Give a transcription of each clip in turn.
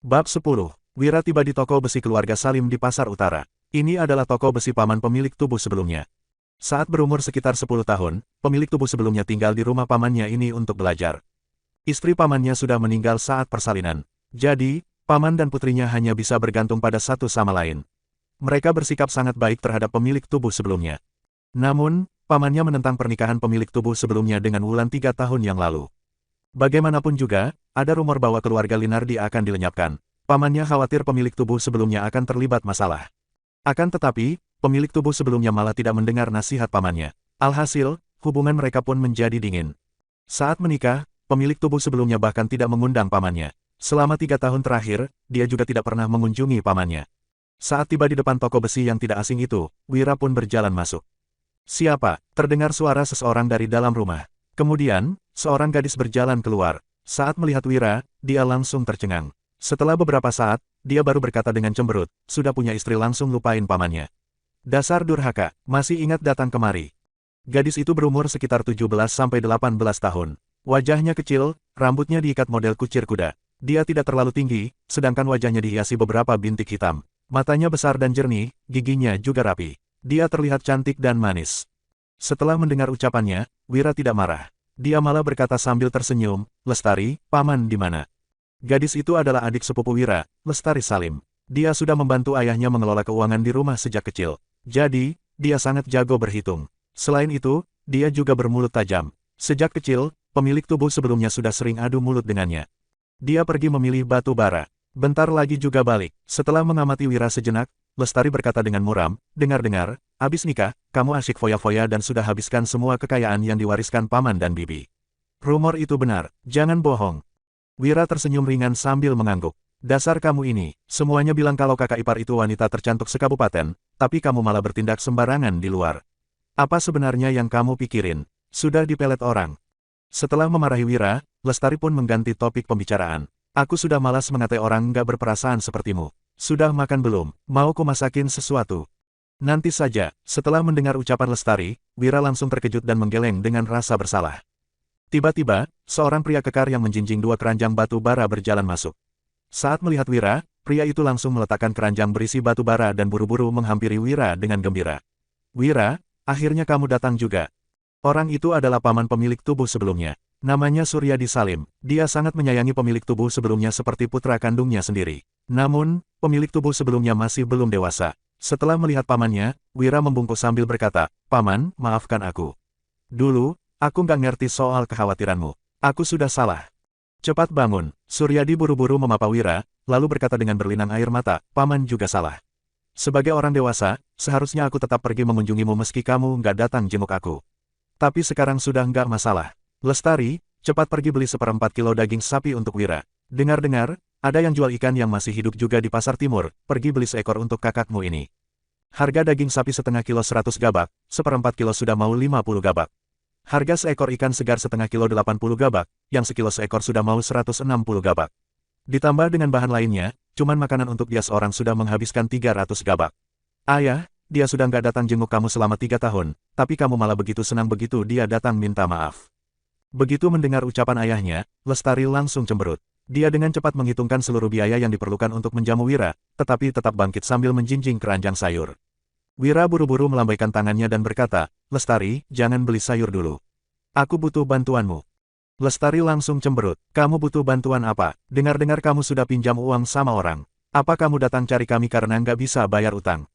Bab 10. Wira tiba di toko besi keluarga Salim di Pasar Utara. Ini adalah toko besi paman pemilik tubuh sebelumnya. Saat berumur sekitar 10 tahun, pemilik tubuh sebelumnya tinggal di rumah pamannya ini untuk belajar. Istri pamannya sudah meninggal saat persalinan. Jadi, paman dan putrinya hanya bisa bergantung pada satu sama lain. Mereka bersikap sangat baik terhadap pemilik tubuh sebelumnya. Namun, pamannya menentang pernikahan pemilik tubuh sebelumnya dengan Wulan 3 tahun yang lalu. Bagaimanapun juga, ada rumor bahwa keluarga Linardi akan dilenyapkan. Pamannya khawatir pemilik tubuh sebelumnya akan terlibat masalah. Akan tetapi, pemilik tubuh sebelumnya malah tidak mendengar nasihat pamannya. Alhasil, hubungan mereka pun menjadi dingin. Saat menikah, pemilik tubuh sebelumnya bahkan tidak mengundang pamannya. Selama 3 tahun terakhir, dia juga tidak pernah mengunjungi pamannya. Saat tiba di depan toko besi yang tidak asing itu, Wira pun berjalan masuk. "Siapa?" Terdengar suara seseorang dari dalam rumah. Kemudian, seorang gadis berjalan keluar. Saat melihat Wira, dia langsung tercengang. Setelah beberapa saat, dia baru berkata dengan cemberut, "Sudah punya istri langsung lupain pamannya. Dasar durhaka, masih ingat datang kemari." Gadis itu berumur sekitar 17-18 tahun. Wajahnya kecil, rambutnya diikat model kucir kuda. Dia tidak terlalu tinggi, sedangkan wajahnya dihiasi beberapa bintik hitam. Matanya besar dan jernih, giginya juga rapi. Dia terlihat cantik dan manis. Setelah mendengar ucapannya, Wira tidak marah. Dia malah berkata sambil tersenyum, "Lestari, paman di mana?" Gadis itu adalah adik sepupu Wira, Lestari Salim. Dia sudah membantu ayahnya mengelola keuangan di rumah sejak kecil. Jadi, dia sangat jago berhitung. Selain itu, dia juga bermulut tajam. Sejak kecil, pemilik tubuh sebelumnya sudah sering adu mulut dengannya. Dia pergi memilih batu bara. Bentar lagi juga balik. Setelah mengamati Wira sejenak, Lestari berkata dengan muram, "Dengar-dengar, abis nikah, kamu asyik foya-foya dan sudah habiskan semua kekayaan yang diwariskan paman dan bibi. Rumor itu benar, jangan bohong." Wira tersenyum ringan sambil mengangguk. "Dasar kamu ini, semuanya bilang kalau kakak ipar itu wanita tercantik sekabupaten, tapi kamu malah bertindak sembarangan di luar. Apa sebenarnya yang kamu pikirin? Sudah dipelet orang." Setelah memarahi Wira, Lestari pun mengganti topik pembicaraan. "Aku sudah malas mengatai orang nggak berperasaan sepertimu. Sudah makan belum? Mau ku masakin sesuatu?" "Nanti saja." Setelah mendengar ucapan Lestari, Wira langsung terkejut dan menggeleng dengan rasa bersalah. Tiba-tiba, seorang pria kekar yang menjinjing 2 keranjang batu bara berjalan masuk. Saat melihat Wira, pria itu langsung meletakkan keranjang berisi batu bara dan buru-buru menghampiri Wira dengan gembira. "Wira, akhirnya kamu datang juga." Orang itu adalah paman pemilik tubuh sebelumnya. Namanya Suryadi Salim. Dia sangat menyayangi pemilik tubuh sebelumnya seperti putra kandungnya sendiri. Namun, pemilik tubuh sebelumnya masih belum dewasa. Setelah melihat pamannya, Wira membungkuk sambil berkata, "Paman, maafkan aku. Dulu, aku nggak ngerti soal kekhawatiranmu. Aku sudah salah. Cepat bangun." Suryadi buru-buru memapa Wira, lalu berkata dengan berlinang air mata, "Paman juga salah. Sebagai orang dewasa, seharusnya aku tetap pergi mengunjungimu meski kamu nggak datang jenguk aku. Tapi sekarang sudah nggak masalah. Lestari, cepat pergi beli 1/4 kilo daging sapi untuk Wira. Dengar-dengar, ada yang jual ikan yang masih hidup juga di pasar timur, pergi beli seekor untuk kakakmu ini. Harga daging sapi setengah kilo 100 gabak, 1/4 kilo sudah mau 50 gabak. Harga seekor ikan segar setengah kilo 80 gabak, yang sekilo seekor sudah mau 160 gabak. Ditambah dengan bahan lainnya, cuman makanan untuk dia seorang sudah menghabiskan 300 gabak. Ayah, dia sudah nggak datang jenguk kamu selama 3 tahun, tapi kamu malah begitu senang begitu dia datang minta maaf." Begitu mendengar ucapan ayahnya, Lestari langsung cemberut. Dia dengan cepat menghitungkan seluruh biaya yang diperlukan untuk menjamu Wira, tetapi tetap bangkit sambil menjinjing keranjang sayur. Wira buru-buru melambaikan tangannya dan berkata, "Lestari, jangan beli sayur dulu. Aku butuh bantuanmu." Lestari langsung cemberut, "Kamu butuh bantuan apa? Dengar-dengar kamu sudah pinjam uang sama orang. Apa kamu datang cari kami karena nggak bisa bayar utang?"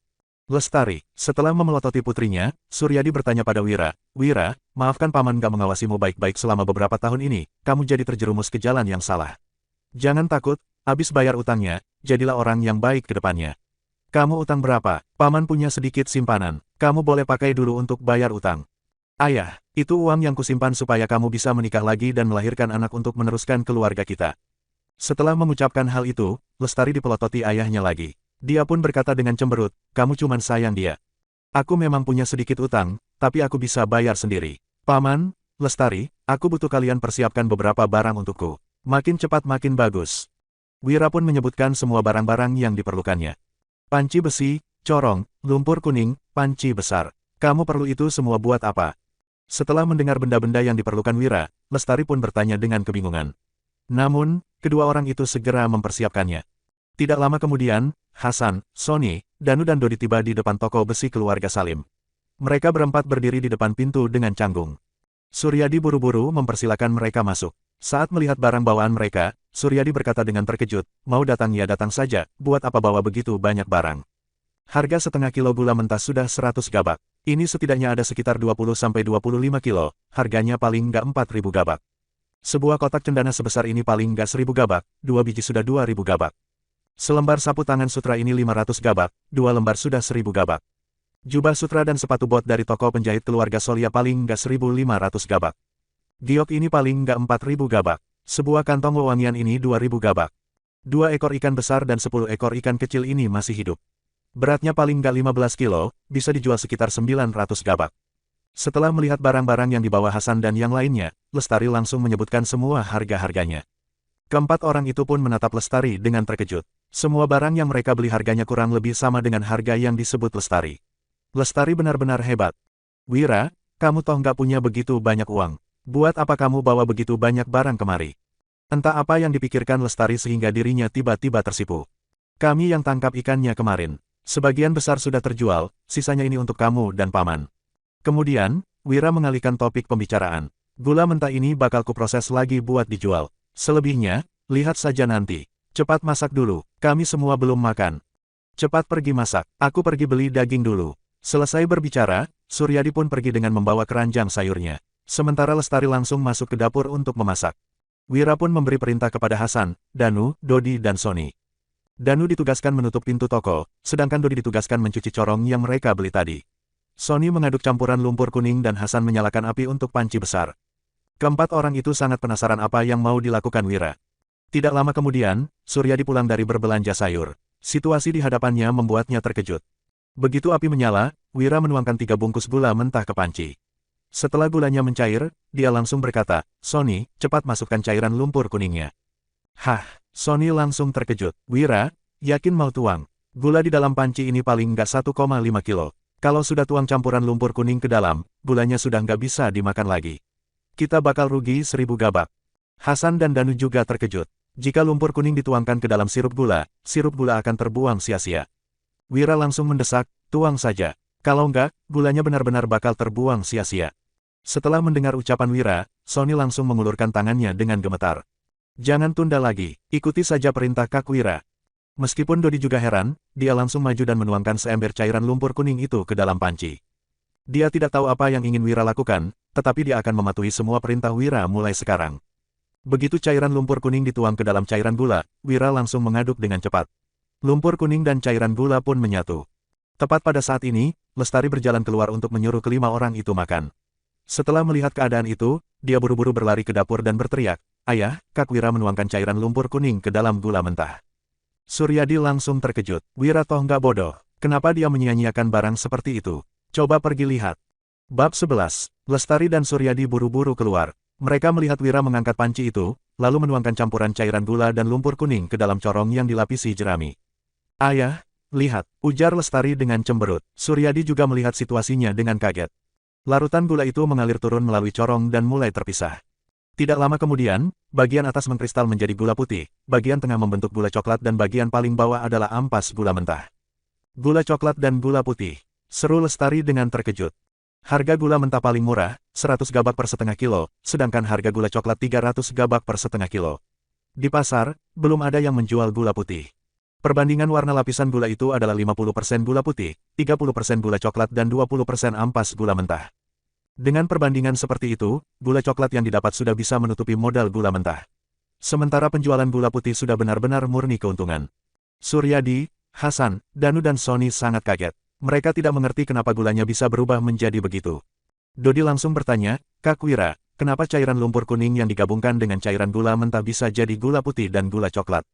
Lestari, setelah memelototi putrinya, Suryadi bertanya pada Wira, "Wira, maafkan paman gak mengawasimu baik-baik selama beberapa tahun ini, kamu jadi terjerumus ke jalan yang salah. Jangan takut, habis bayar utangnya, jadilah orang yang baik ke depannya. Kamu utang berapa? Paman punya sedikit simpanan, kamu boleh pakai dulu untuk bayar utang." "Ayah, itu uang yang kusimpan supaya kamu bisa menikah lagi dan melahirkan anak untuk meneruskan keluarga kita." Setelah mengucapkan hal itu, Lestari dipelototi ayahnya lagi. Dia pun berkata dengan cemberut, "Kamu cuman sayang dia. Aku memang punya sedikit utang, tapi aku bisa bayar sendiri. Paman, Lestari, aku butuh kalian persiapkan beberapa barang untukku. Makin cepat makin bagus." Wira pun menyebutkan semua barang-barang yang diperlukannya. "Panci besi, corong, lumpur kuning, panci besar. Kamu perlu itu semua buat apa?" Setelah mendengar benda-benda yang diperlukan Wira, Lestari pun bertanya dengan kebingungan. Namun, kedua orang itu segera mempersiapkannya. Tidak lama kemudian, Hasan, Sony, Danu dan Dodi tiba di depan toko besi keluarga Salim. Mereka berempat berdiri di depan pintu dengan canggung. Suryadi buru-buru mempersilakan mereka masuk. Saat melihat barang bawaan mereka, Suryadi berkata dengan terkejut, mau datang ya datang saja, buat apa bawa begitu banyak barang. Harga setengah kilo gula mentah sudah 100 gabak. Ini setidaknya ada sekitar 20-25 kilo, harganya paling nggak 4.000 gabak. Sebuah kotak cendana sebesar ini paling nggak 1.000 gabak, 2 biji sudah 2.000 gabak. Selembar sapu tangan sutra ini 500 gabak, 2 lembar sudah 1.000 gabak. Jubah sutra dan sepatu bot dari toko penjahit keluarga Solia paling nggak 1.500 gabak. Giok ini paling nggak 4.000 gabak. Sebuah kantong wewangian ini 2.000 gabak. 2 ekor ikan besar dan 10 ekor ikan kecil ini masih hidup. Beratnya paling nggak 15 kilo, bisa dijual sekitar 900 gabak. Setelah melihat barang-barang yang dibawa Hasan dan yang lainnya, Lestari langsung menyebutkan semua harga-harganya. Keempat orang itu pun menatap Lestari dengan terkejut. Semua barang yang mereka beli harganya kurang lebih sama dengan harga yang disebut Lestari. Lestari benar-benar hebat. Wira, kamu toh nggak punya begitu banyak uang. Buat apa kamu bawa begitu banyak barang kemari? Entah apa yang dipikirkan Lestari sehingga dirinya tiba-tiba tersipu. Kami yang tangkap ikannya kemarin. Sebagian besar sudah terjual, sisanya ini untuk kamu dan paman. Kemudian, Wira mengalihkan topik pembicaraan. Gula mentah ini bakal kuproses lagi buat dijual. Selebihnya, lihat saja nanti. Cepat masak dulu, kami semua belum makan. Cepat pergi masak, aku pergi beli daging dulu. Selesai berbicara, Suryadi pun pergi dengan membawa keranjang sayurnya. Sementara Lestari langsung masuk ke dapur untuk memasak. Wira pun memberi perintah kepada Hasan, Danu, Dodi dan Sony. Danu ditugaskan menutup pintu toko, sedangkan Dodi ditugaskan mencuci corong yang mereka beli tadi. Sony mengaduk campuran lumpur kuning dan Hasan menyalakan api untuk panci besar. Keempat orang itu sangat penasaran apa yang mau dilakukan Wira. Tidak lama kemudian, Suryadi pulang dari berbelanja sayur. Situasi di hadapannya membuatnya terkejut. Begitu api menyala, Wira menuangkan 3 bungkus gula mentah ke panci. Setelah gulanya mencair, dia langsung berkata, Sony, cepat masukkan cairan lumpur kuningnya. Hah, Sony langsung terkejut. Wira, yakin mau tuang? Gula di dalam panci ini paling nggak 1,5 kilo. Kalau sudah tuang campuran lumpur kuning ke dalam, gulanya sudah nggak bisa dimakan lagi. Kita bakal rugi 1.000 gabak. Hasan dan Danu juga terkejut. Jika lumpur kuning dituangkan ke dalam sirup gula akan terbuang sia-sia. Wira langsung mendesak, tuang saja. Kalau enggak, gulanya benar-benar bakal terbuang sia-sia. Setelah mendengar ucapan Wira, Sony langsung mengulurkan tangannya dengan gemetar. Jangan tunda lagi, ikuti saja perintah Kak Wira. Meskipun Dodi juga heran, dia langsung maju dan menuangkan seember cairan lumpur kuning itu ke dalam panci. Dia tidak tahu apa yang ingin Wira lakukan, tetapi dia akan mematuhi semua perintah Wira mulai sekarang. Begitu cairan lumpur kuning dituang ke dalam cairan gula, Wira langsung mengaduk dengan cepat. Lumpur kuning dan cairan gula pun menyatu. Tepat pada saat ini, Lestari berjalan keluar untuk menyuruh kelima orang itu makan. Setelah melihat keadaan itu, dia buru-buru berlari ke dapur dan berteriak, Ayah, Kak Wira menuangkan cairan lumpur kuning ke dalam gula mentah. Suryadi langsung terkejut. Wira toh nggak bodoh. Kenapa dia menyia-nyiakan barang seperti itu? Coba pergi lihat. Bab 11. Lestari dan Suryadi buru-buru keluar. Mereka melihat Wira mengangkat panci itu, lalu menuangkan campuran cairan gula dan lumpur kuning ke dalam corong yang dilapisi jerami. Ayah, lihat, ujar Lestari dengan cemberut. Suryadi juga melihat situasinya dengan kaget. Larutan gula itu mengalir turun melalui corong dan mulai terpisah. Tidak lama kemudian, bagian atas mengkristal menjadi gula putih, bagian tengah membentuk gula coklat dan bagian paling bawah adalah ampas gula mentah. Gula coklat dan gula putih. Seru Lestari dengan terkejut. Harga gula mentah paling murah, 100 gabak per setengah kilo, sedangkan harga gula coklat 300 gabak per setengah kilo. Di pasar, belum ada yang menjual gula putih. Perbandingan warna lapisan gula itu adalah 50% gula putih, 30% gula coklat dan 20% ampas gula mentah. Dengan perbandingan seperti itu, gula coklat yang didapat sudah bisa menutupi modal gula mentah. Sementara penjualan gula putih sudah benar-benar murni keuntungan. Suryadi, Hasan, Danu dan Sony sangat kaget. Mereka tidak mengerti kenapa gulanya bisa berubah menjadi begitu. Dodi langsung bertanya, Kak Wira, kenapa cairan lumpur kuning yang digabungkan dengan cairan gula mentah bisa jadi gula putih dan gula coklat?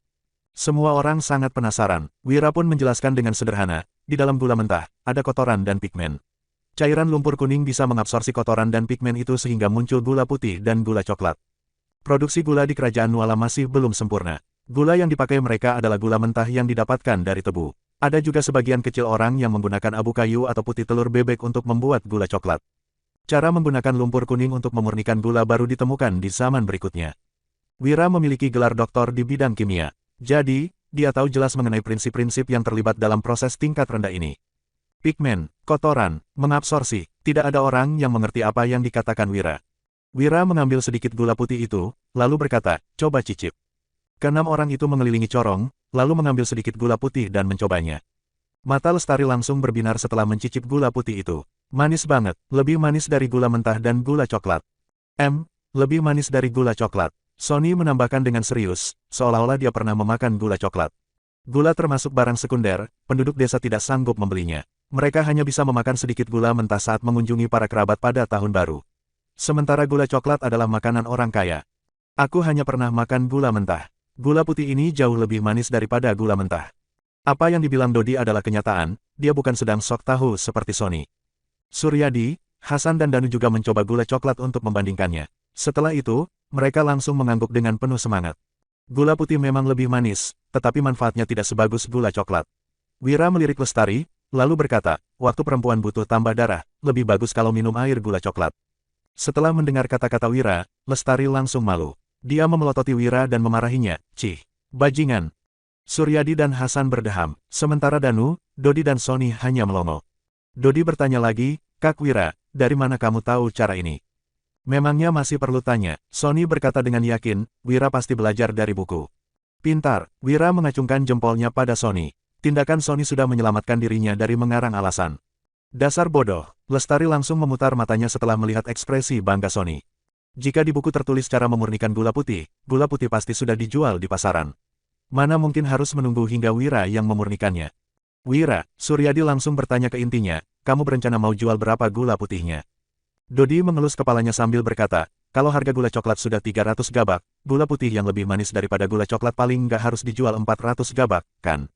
Semua orang sangat penasaran. Wira pun menjelaskan dengan sederhana, di dalam gula mentah, ada kotoran dan pigmen. Cairan lumpur kuning bisa mengabsorsi kotoran dan pigmen itu sehingga muncul gula putih dan gula coklat. Produksi gula di kerajaan Nuala masih belum sempurna. Gula yang dipakai mereka adalah gula mentah yang didapatkan dari tebu. Ada juga sebagian kecil orang yang menggunakan abu kayu atau putih telur bebek untuk membuat gula coklat. Cara menggunakan lumpur kuning untuk memurnikan gula baru ditemukan di zaman berikutnya. Wira memiliki gelar doktor di bidang kimia. Jadi, dia tahu jelas mengenai prinsip-prinsip yang terlibat dalam proses tingkat rendah ini. Pigmen, kotoran, mengabsorsi, tidak ada orang yang mengerti apa yang dikatakan Wira. Wira mengambil sedikit gula putih itu, lalu berkata, coba cicip. Keenam orang itu mengelilingi corong, lalu mengambil sedikit gula putih dan mencobanya. Mata Lestari langsung berbinar setelah mencicip gula putih itu. Manis banget, lebih manis dari gula mentah dan gula coklat. Lebih manis dari gula coklat. Sonny menambahkan dengan serius, seolah-olah dia pernah memakan gula coklat. Gula termasuk barang sekunder, penduduk desa tidak sanggup membelinya. Mereka hanya bisa memakan sedikit gula mentah saat mengunjungi para kerabat pada tahun baru. Sementara gula coklat adalah makanan orang kaya. Aku hanya pernah makan gula mentah. Gula putih ini jauh lebih manis daripada gula mentah. Apa yang dibilang Dodi adalah kenyataan, dia bukan sedang sok tahu seperti Sonny. Suryadi, Hasan dan Danu juga mencoba gula coklat untuk membandingkannya. Setelah itu, mereka langsung mengangguk dengan penuh semangat. Gula putih memang lebih manis, tetapi manfaatnya tidak sebagus gula coklat. Wira melirik Lestari, lalu berkata, waktu perempuan butuh tambah darah, lebih bagus kalau minum air gula coklat. Setelah mendengar kata-kata Wira, Lestari langsung malu. Dia memelototi Wira dan memarahinya, "Cih, bajingan." Suryadi dan Hasan berdeham, sementara Danu, Dodi dan Sonny hanya melongo. Dodi bertanya lagi, "Kak Wira, dari mana kamu tahu cara ini?" "Memangnya masih perlu tanya?" Sonny berkata dengan yakin, "Wira pasti belajar dari buku." "Pintar." Wira mengacungkan jempolnya pada Sonny. Tindakan Sonny sudah menyelamatkan dirinya dari mengarang alasan. "Dasar bodoh." Lestari langsung memutar matanya setelah melihat ekspresi bangga Sonny. Jika di buku tertulis cara memurnikan gula putih pasti sudah dijual di pasaran. Mana mungkin harus menunggu hingga Wira yang memurnikannya. "Wira," Suryadi langsung bertanya ke intinya, "kamu berencana mau jual berapa gula putihnya?" Dodi mengelus kepalanya sambil berkata, "Kalau harga gula coklat sudah 300 gabak, gula putih yang lebih manis daripada gula coklat paling nggak harus dijual 400 gabak, kan?"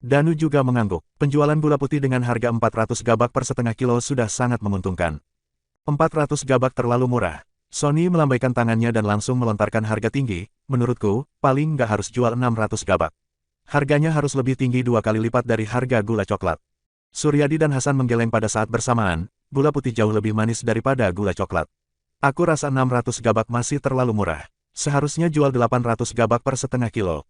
Danu juga mengangguk. Penjualan gula putih dengan harga 400 gabak per setengah kilo sudah sangat menguntungkan. 400 gabak terlalu murah. Sonny melambaikan tangannya dan langsung melontarkan harga tinggi, "Menurutku, paling nggak harus jual 600 gabak. Harganya harus lebih tinggi 2 kali lipat dari harga gula coklat." Suryadi dan Hasan menggeleng pada saat bersamaan, gula putih jauh lebih manis daripada gula coklat. "Aku rasa 600 gabak masih terlalu murah. Seharusnya jual 800 gabak per setengah kilo."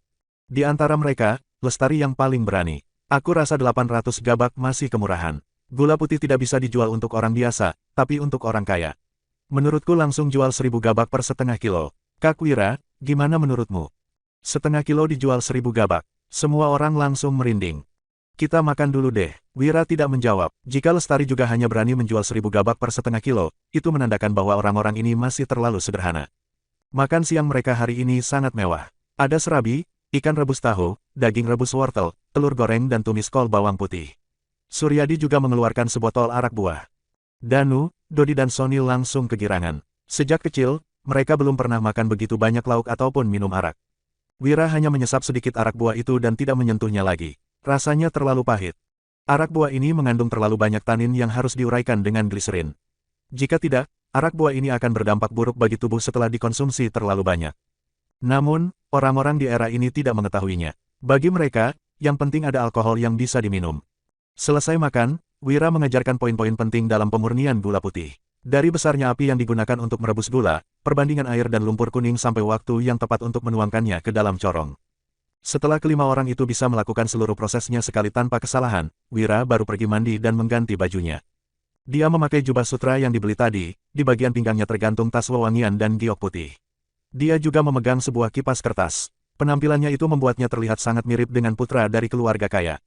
Di antara mereka, Lestari yang paling berani. "Aku rasa 800 gabak masih kemurahan. Gula putih tidak bisa dijual untuk orang biasa, tapi untuk orang kaya. Menurutku langsung jual 1000 gabak per setengah kilo. Kak Wira, gimana menurutmu?" "Setengah kilo dijual 1000 gabak." Semua orang langsung merinding. "Kita makan dulu deh." Wira tidak menjawab. Jika Lestari juga hanya berani menjual 1000 gabak per setengah kilo, itu menandakan bahwa orang-orang ini masih terlalu sederhana. Makan siang mereka hari ini sangat mewah. Ada serabi, ikan rebus tahu, daging rebus wortel, telur goreng dan tumis kol bawang putih. Suryadi juga mengeluarkan sebotol arak buah. Danu, Dodi dan Sonny langsung kegirangan. Sejak kecil, mereka belum pernah makan begitu banyak lauk ataupun minum arak. Wira hanya menyesap sedikit arak buah itu dan tidak menyentuhnya lagi. Rasanya terlalu pahit. Arak buah ini mengandung terlalu banyak tanin yang harus diuraikan dengan gliserin. Jika tidak, arak buah ini akan berdampak buruk bagi tubuh setelah dikonsumsi terlalu banyak. Namun, orang-orang di era ini tidak mengetahuinya. Bagi mereka, yang penting ada alkohol yang bisa diminum. Selesai makan, Wira mengajarkan poin-poin penting dalam pemurnian gula putih. Dari besarnya api yang digunakan untuk merebus gula, perbandingan air dan lumpur kuning sampai waktu yang tepat untuk menuangkannya ke dalam corong. Setelah kelima orang itu bisa melakukan seluruh prosesnya sekali tanpa kesalahan, Wira baru pergi mandi dan mengganti bajunya. Dia memakai jubah sutra yang dibeli tadi, di bagian pinggangnya tergantung tas wewangian dan giok putih. Dia juga memegang sebuah kipas kertas. Penampilannya itu membuatnya terlihat sangat mirip dengan putra dari keluarga kaya.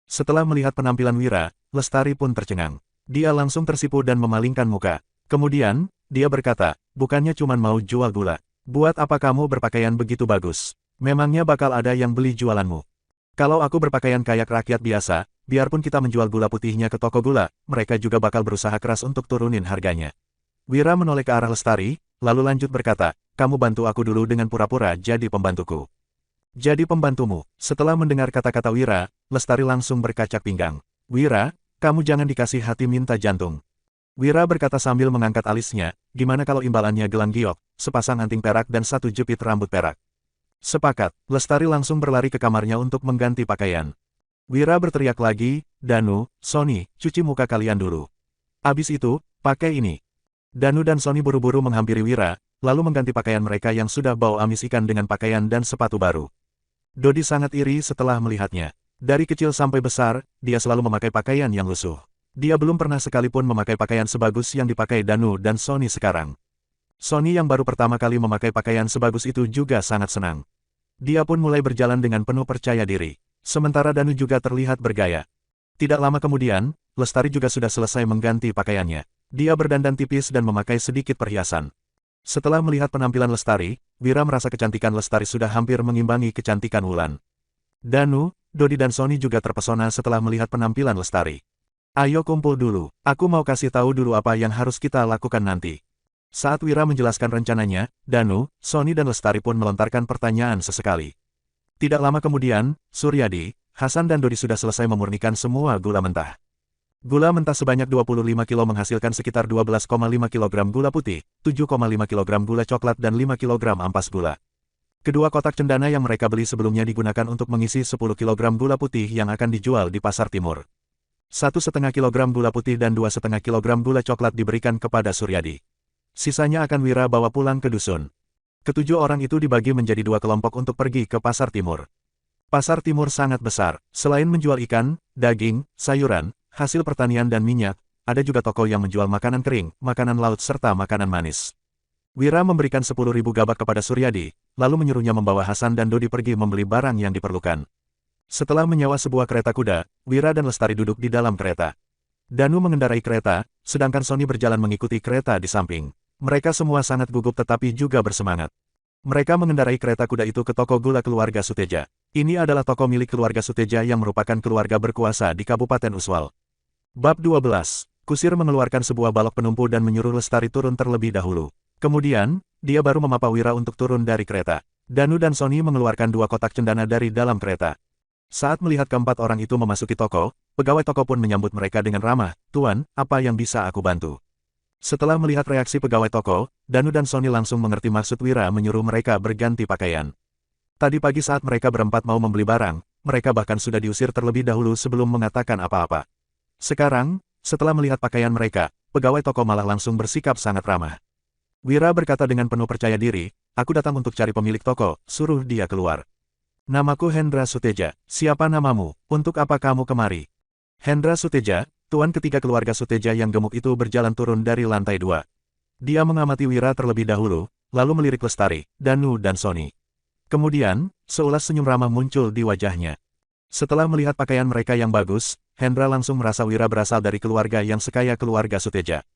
Setelah melihat penampilan Wira, Lestari pun tercengang. Dia langsung tersipu dan memalingkan muka. Kemudian, dia berkata, "Bukannya cuma mau jual gula. Buat apa kamu berpakaian begitu bagus? Memangnya bakal ada yang beli jualanmu? Kalau aku berpakaian kayak rakyat biasa, biarpun kita menjual gula putihnya ke toko gula, mereka juga bakal berusaha keras untuk turunin harganya." Wira menoleh ke arah Lestari, lalu lanjut berkata, "Kamu bantu aku dulu dengan pura-pura jadi pembantuku." "Jadi pembantumu?" Setelah mendengar kata-kata Wira, Lestari langsung berkacak pinggang. "Wira, kamu jangan dikasih hati minta jantung." Wira berkata sambil mengangkat alisnya, "Gimana kalau imbalannya gelang giok, sepasang anting perak dan 1 jepit rambut perak?" "Sepakat." Lestari langsung berlari ke kamarnya untuk mengganti pakaian. Wira berteriak lagi, "Danu, Sonny, cuci muka kalian dulu. Abis itu, pakai ini." Danu dan Sonny buru-buru menghampiri Wira, lalu mengganti pakaian mereka yang sudah bau amis ikan dengan pakaian dan sepatu baru. Dodi sangat iri setelah melihatnya. Dari kecil sampai besar, dia selalu memakai pakaian yang lusuh. Dia belum pernah sekalipun memakai pakaian sebagus yang dipakai Danu dan Sonny sekarang. Sonny yang baru pertama kali memakai pakaian sebagus itu juga sangat senang. Dia pun mulai berjalan dengan penuh percaya diri. Sementara Danu juga terlihat bergaya. Tidak lama kemudian, Lestari juga sudah selesai mengganti pakaiannya. Dia berdandan tipis dan memakai sedikit perhiasan. Setelah melihat penampilan Lestari, Wira merasa kecantikan Lestari sudah hampir mengimbangi kecantikan Wulan. Danu, Dodi dan Sonny juga terpesona setelah melihat penampilan Lestari. Ayo kumpul dulu, aku mau kasih tahu dulu apa yang harus kita lakukan nanti. Saat Wira menjelaskan rencananya, Danu, Sonny dan Lestari pun melontarkan pertanyaan sesekali. Tidak lama kemudian, Suryadi, Hasan dan Dodi sudah selesai memurnikan semua gula mentah. Gula mentah sebanyak 25 kilo menghasilkan sekitar 12,5 kg gula putih, 7,5 kg gula coklat dan 5 kg ampas gula. Kedua kotak cendana yang mereka beli sebelumnya digunakan untuk mengisi 10 kg gula putih yang akan dijual di pasar timur. 1,5 kg gula putih dan 2,5 kg gula coklat diberikan kepada Suryadi. Sisanya akan Wira bawa pulang ke dusun. Ketujuh orang itu dibagi menjadi dua kelompok untuk pergi ke pasar timur. Pasar timur sangat besar. Selain menjual ikan, daging, sayuran, hasil pertanian dan minyak, ada juga toko yang menjual makanan kering, makanan laut serta makanan manis. Wira memberikan 10.000 gabak kepada Suryadi, lalu menyuruhnya membawa Hasan dan Dodi pergi membeli barang yang diperlukan. Setelah menyewa sebuah kereta kuda, Wira dan Lestari duduk di dalam kereta. Danu mengendarai kereta, sedangkan Sonny berjalan mengikuti kereta di samping. Mereka semua sangat gugup tetapi juga bersemangat. Mereka mengendarai kereta kuda itu ke toko gula keluarga Suteja. Ini adalah toko milik keluarga Suteja yang merupakan keluarga berkuasa di Kabupaten Uswal. Bab 12. Kusir mengeluarkan sebuah balok penumpu dan menyuruh Lestari turun terlebih dahulu. Kemudian, dia baru memapa Wira untuk turun dari kereta. Danu dan Sonny mengeluarkan dua kotak cendana dari dalam kereta. Saat melihat keempat orang itu memasuki toko, pegawai toko pun menyambut mereka dengan ramah, "Tuan, apa yang bisa aku bantu?" Setelah melihat reaksi pegawai toko, Danu dan Sonny langsung mengerti maksud Wira menyuruh mereka berganti pakaian. Tadi pagi saat mereka berempat mau membeli barang, mereka bahkan sudah diusir terlebih dahulu sebelum mengatakan apa-apa. Sekarang, setelah melihat pakaian mereka, pegawai toko malah langsung bersikap sangat ramah. Wira berkata dengan penuh percaya diri, "Aku datang untuk cari pemilik toko, suruh dia keluar." "Namaku Hendra Suteja, siapa namamu, untuk apa kamu kemari?" "Hendra Suteja, tuan." Ketiga keluarga Suteja yang gemuk itu berjalan turun dari lantai 2. Dia mengamati Wira terlebih dahulu, lalu melirik Lestari, Danu dan Sonny. Kemudian, seulas senyum ramah muncul di wajahnya. Setelah melihat pakaian mereka yang bagus, Hendra langsung merasa Wira berasal dari keluarga yang sekaya keluarga Suteja.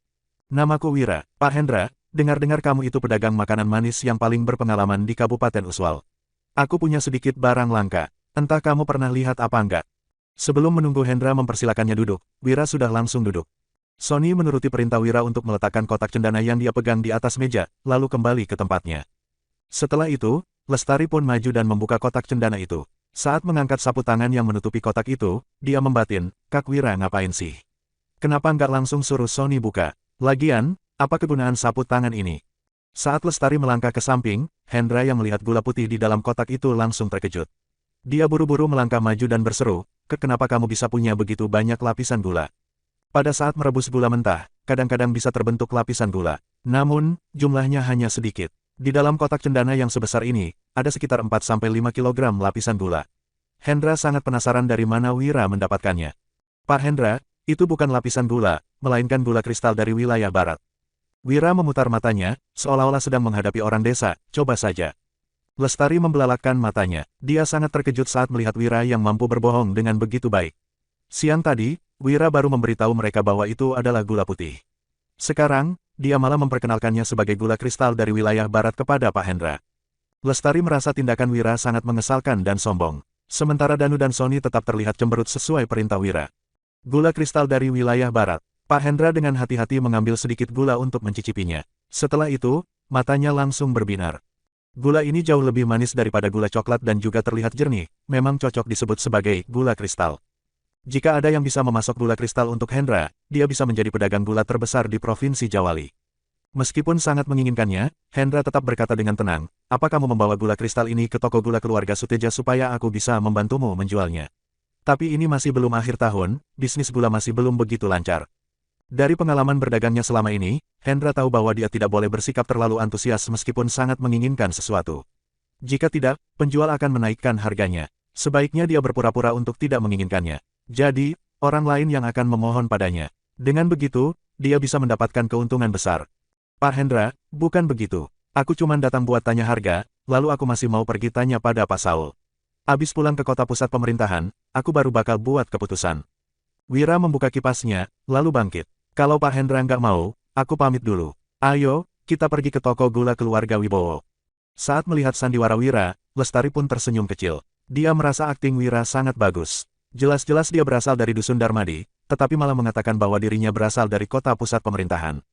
"Namaku Wira, Pak Hendra, dengar-dengar kamu itu pedagang makanan manis yang paling berpengalaman di Kabupaten Uswal. Aku punya sedikit barang langka, entah kamu pernah lihat apa enggak?" Sebelum menunggu Hendra mempersilakannya duduk, Wira sudah langsung duduk. Sonny menuruti perintah Wira untuk meletakkan kotak cendana yang dia pegang di atas meja, lalu kembali ke tempatnya. Setelah itu, Lestari pun maju dan membuka kotak cendana itu. Saat mengangkat sapu tangan yang menutupi kotak itu, dia membatin, "Kak Wira ngapain sih? Kenapa nggak langsung suruh Sonny buka? Lagian, apa kegunaan sapu tangan ini?" Saat Lestari melangkah ke samping, Hendra yang melihat gula putih di dalam kotak itu langsung terkejut. Dia buru-buru melangkah maju dan berseru, "Kenapa kamu bisa punya begitu banyak lapisan gula?" Pada saat merebus gula mentah, kadang-kadang bisa terbentuk lapisan gula. Namun, jumlahnya hanya sedikit. Di dalam kotak cendana yang sebesar ini, ada sekitar 4-5 kg lapisan gula. Hendra sangat penasaran dari mana Wira mendapatkannya. "Pak Hendra, itu bukan lapisan gula, melainkan gula kristal dari wilayah barat." Wira memutar matanya, seolah-olah sedang menghadapi orang desa, "Coba saja." Lestari membelalakkan matanya. Dia sangat terkejut saat melihat Wira yang mampu berbohong dengan begitu baik. Siang tadi, Wira baru memberitahu mereka bahwa itu adalah gula putih. Sekarang, dia malah memperkenalkannya sebagai gula kristal dari wilayah barat kepada Pak Hendra. Lestari merasa tindakan Wira sangat mengesalkan dan sombong. Sementara Danu dan Sonny tetap terlihat cemberut sesuai perintah Wira. Gula kristal dari wilayah barat. Pak Hendra dengan hati-hati mengambil sedikit gula untuk mencicipinya. Setelah itu, matanya langsung berbinar. Gula ini jauh lebih manis daripada gula coklat dan juga terlihat jernih, memang cocok disebut sebagai gula kristal. Jika ada yang bisa memasok gula kristal untuk Hendra, dia bisa menjadi pedagang gula terbesar di Provinsi Jawali. Meskipun sangat menginginkannya, Hendra tetap berkata dengan tenang, "Apa kamu membawa gula kristal ini ke toko gula keluarga Suteja supaya aku bisa membantumu menjualnya? Tapi ini masih belum akhir tahun, bisnis gula masih belum begitu lancar." Dari pengalaman berdagangnya selama ini, Hendra tahu bahwa dia tidak boleh bersikap terlalu antusias meskipun sangat menginginkan sesuatu. Jika tidak, penjual akan menaikkan harganya. Sebaiknya dia berpura-pura untuk tidak menginginkannya. Jadi, orang lain yang akan memohon padanya. Dengan begitu, dia bisa mendapatkan keuntungan besar. Pak Hendra, bukan begitu. Aku cuma datang buat tanya harga, lalu aku masih mau pergi tanya pada Pak Saul. Abis pulang ke kota pusat pemerintahan, aku baru bakal buat keputusan. Wira membuka kipasnya, lalu bangkit. Kalau Pak Hendra nggak mau, aku pamit dulu. Ayo, kita pergi ke toko gula keluarga Wibowo. Saat melihat sandiwara Wira, Lestari pun tersenyum kecil. Dia merasa akting Wira sangat bagus. Jelas-jelas dia berasal dari Dusun Darmadi, tetapi malah mengatakan bahwa dirinya berasal dari kota pusat pemerintahan.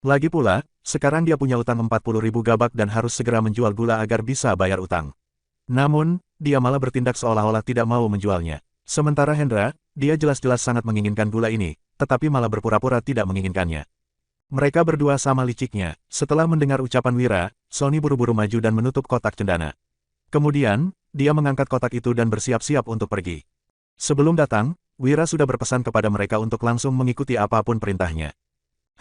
Lagi pula, sekarang dia punya utang 40.000 gabak dan harus segera menjual gula agar bisa bayar utang. Namun, dia malah bertindak seolah-olah tidak mau menjualnya. Sementara Hendra, dia jelas-jelas sangat menginginkan gula ini, tetapi malah berpura-pura tidak menginginkannya. Mereka berdua sama liciknya. Setelah mendengar ucapan Wira, Sony buru-buru maju dan menutup kotak cendana. Kemudian, dia mengangkat kotak itu dan bersiap-siap untuk pergi. Sebelum datang, Wira sudah berpesan kepada mereka untuk langsung mengikuti apapun perintahnya.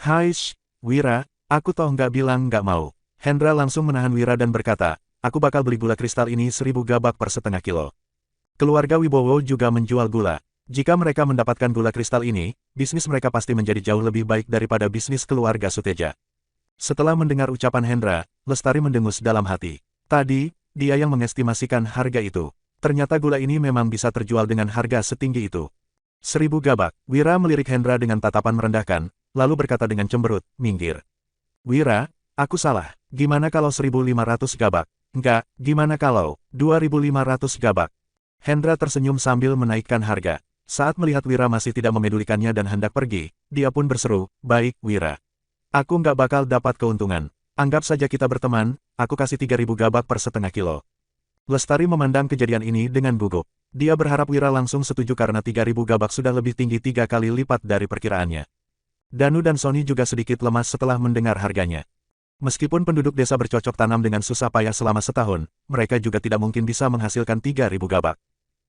Haish, Wira, aku toh nggak bilang nggak mau. Hendra langsung menahan Wira dan berkata, aku bakal beli gula kristal ini 1000 gabak per setengah kilo. Keluarga Wibowo juga menjual gula. Jika mereka mendapatkan gula kristal ini, bisnis mereka pasti menjadi jauh lebih baik daripada bisnis keluarga Suteja. Setelah mendengar ucapan Hendra, Lestari mendengus dalam hati. Tadi, dia yang mengestimasikan harga itu. Ternyata gula ini memang bisa terjual dengan harga setinggi itu. 1000 gabak. Wira melirik Hendra dengan tatapan merendahkan, lalu berkata dengan cemberut, minggir. Wira, aku salah. Gimana kalau 1500 gabak? Enggak, gimana kalau 2500 gabak? Hendra tersenyum sambil menaikkan harga. Saat melihat Wira masih tidak memedulikannya dan hendak pergi, dia pun berseru, baik, Wira. Aku nggak bakal dapat keuntungan. Anggap saja kita berteman, aku kasih 3000 gabak per setengah kilo. Lestari memandang kejadian ini dengan gugup. Dia berharap Wira langsung setuju karena 3000 gabak sudah lebih tinggi 3 kali lipat dari perkiraannya. Danu dan Sony juga sedikit lemas setelah mendengar harganya. Meskipun penduduk desa bercocok tanam dengan susah payah selama setahun, mereka juga tidak mungkin bisa menghasilkan 3000 gabak.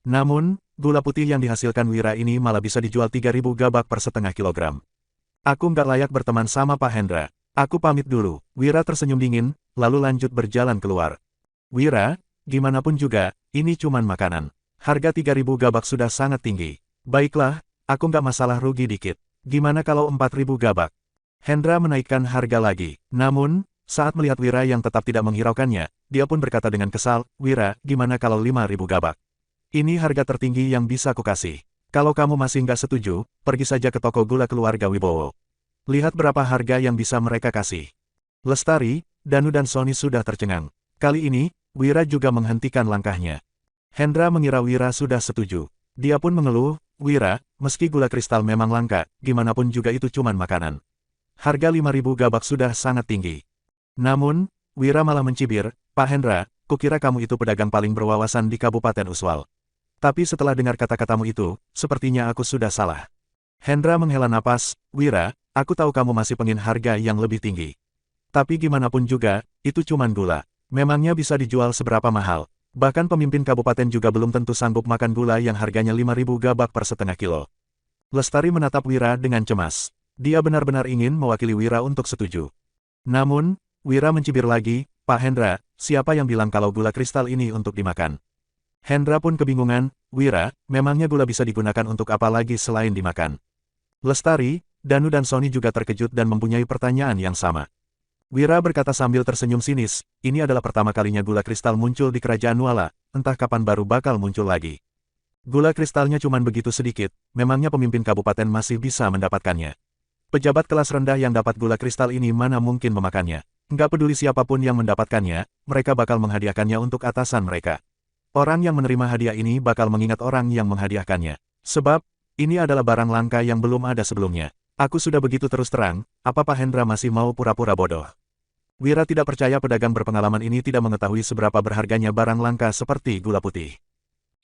Namun, gula putih yang dihasilkan Wira ini malah bisa dijual 3000 gabak per setengah kilogram. Aku nggak layak berteman sama Pak Hendra. Aku pamit dulu. Wira tersenyum dingin, lalu lanjut berjalan keluar. Wira, gimana pun juga, ini cuman makanan. Harga 3000 gabak sudah sangat tinggi. Baiklah, aku nggak masalah rugi dikit. Gimana kalau 4000 gabak? Hendra menaikkan harga lagi. Namun, saat melihat Wira yang tetap tidak menghiraukannya, dia pun berkata dengan kesal, Wira, gimana kalau 5000 gabak? Ini harga tertinggi yang bisa kukasih. Kalau kamu masih nggak setuju, pergi saja ke toko gula keluarga Wibowo. Lihat berapa harga yang bisa mereka kasih. Lestari, Danu dan Sony sudah tercengang. Kali ini, Wira juga menghentikan langkahnya. Hendra mengira Wira sudah setuju. Dia pun mengeluh, Wira, meski gula kristal memang langka, gimana pun juga itu cuman makanan. Harga 5000 gabak sudah sangat tinggi. Namun, Wira malah mencibir, Pak Hendra, kukira kamu itu pedagang paling berwawasan di Kabupaten Uswal. Tapi setelah dengar kata-katamu itu, sepertinya aku sudah salah. Hendra menghela napas, Wira, aku tahu kamu masih pengen harga yang lebih tinggi. Tapi gimana pun juga, itu cuman gula. Memangnya bisa dijual seberapa mahal? Bahkan pemimpin kabupaten juga belum tentu sanggup makan gula yang harganya 5000 gabak per setengah kilo. Lestari menatap Wira dengan cemas. Dia benar-benar ingin mewakili Wira untuk setuju. Namun, Wira mencibir lagi, Pak Hendra, siapa yang bilang kalau gula kristal ini untuk dimakan? Hendra pun kebingungan, Wira, memangnya gula bisa digunakan untuk apa lagi selain dimakan? Lestari, Danu dan Sony juga terkejut dan mempunyai pertanyaan yang sama. Wira berkata sambil tersenyum sinis, ini adalah pertama kalinya gula kristal muncul di kerajaan Nuala, entah kapan baru bakal muncul lagi. Gula kristalnya cuman begitu sedikit, memangnya pemimpin kabupaten masih bisa mendapatkannya. Pejabat kelas rendah yang dapat gula kristal ini mana mungkin memakannya. Nggak peduli siapapun yang mendapatkannya, mereka bakal menghadiahkannya untuk atasan mereka. Orang yang menerima hadiah ini bakal mengingat orang yang menghadiahkannya. Sebab, ini adalah barang langka yang belum ada sebelumnya. Aku sudah begitu terus terang, apa Pak Hendra masih mau pura-pura bodoh? Wira tidak percaya pedagang berpengalaman ini tidak mengetahui seberapa berharganya barang langka seperti gula putih.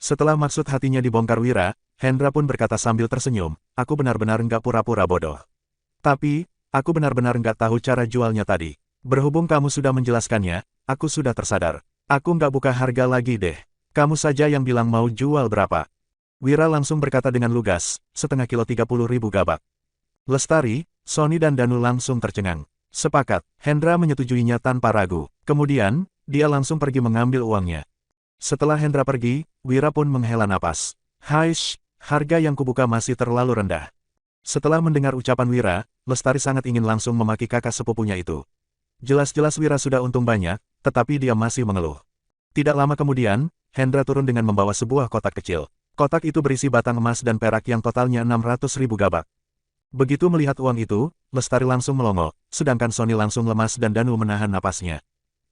Setelah maksud hatinya dibongkar Wira, Hendra pun berkata sambil tersenyum, aku benar-benar nggak pura-pura bodoh. Tapi, aku benar-benar nggak tahu cara jualnya tadi. Berhubung kamu sudah menjelaskannya, aku sudah tersadar. Aku nggak buka harga lagi deh. Kamu saja yang bilang mau jual berapa. Wira langsung berkata dengan lugas, setengah kilo 30.000 gabak. Lestari, Sony dan Danu langsung tercengang. Sepakat, Hendra menyetujuinya tanpa ragu. Kemudian, dia langsung pergi mengambil uangnya. Setelah Hendra pergi, Wira pun menghela napas. Haish, harga yang kubuka masih terlalu rendah. Setelah mendengar ucapan Wira, Lestari sangat ingin langsung memaki kakak sepupunya itu. Jelas-jelas Wira sudah untung banyak, tetapi dia masih mengeluh. Tidak lama kemudian, Hendra turun dengan membawa sebuah kotak kecil. Kotak itu berisi batang emas dan perak yang totalnya 600.000 gabak. Begitu melihat uang itu, Lestari langsung melongo, sedangkan Sony langsung lemas dan Danu menahan napasnya.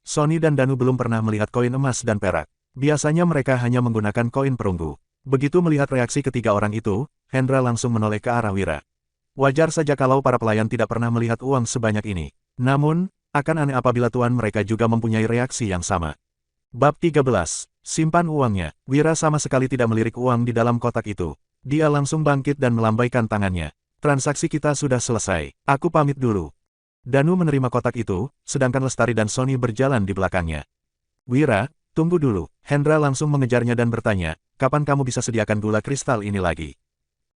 Sony dan Danu belum pernah melihat koin emas dan perak. Biasanya mereka hanya menggunakan koin perunggu. Begitu melihat reaksi ketiga orang itu, Hendra langsung menoleh ke arah Wira. Wajar saja kalau para pelayan tidak pernah melihat uang sebanyak ini. Namun, akan aneh apabila tuan mereka juga mempunyai reaksi yang sama. Bab 13. Simpan uangnya. Wira sama sekali tidak melirik uang di dalam kotak itu. Dia langsung bangkit dan melambaikan tangannya. Transaksi kita sudah selesai. Aku pamit dulu. Danu menerima kotak itu, sedangkan Lestari dan Sony berjalan di belakangnya. Wira, tunggu dulu. Hendra langsung mengejarnya dan bertanya, kapan kamu bisa sediakan gula kristal ini lagi?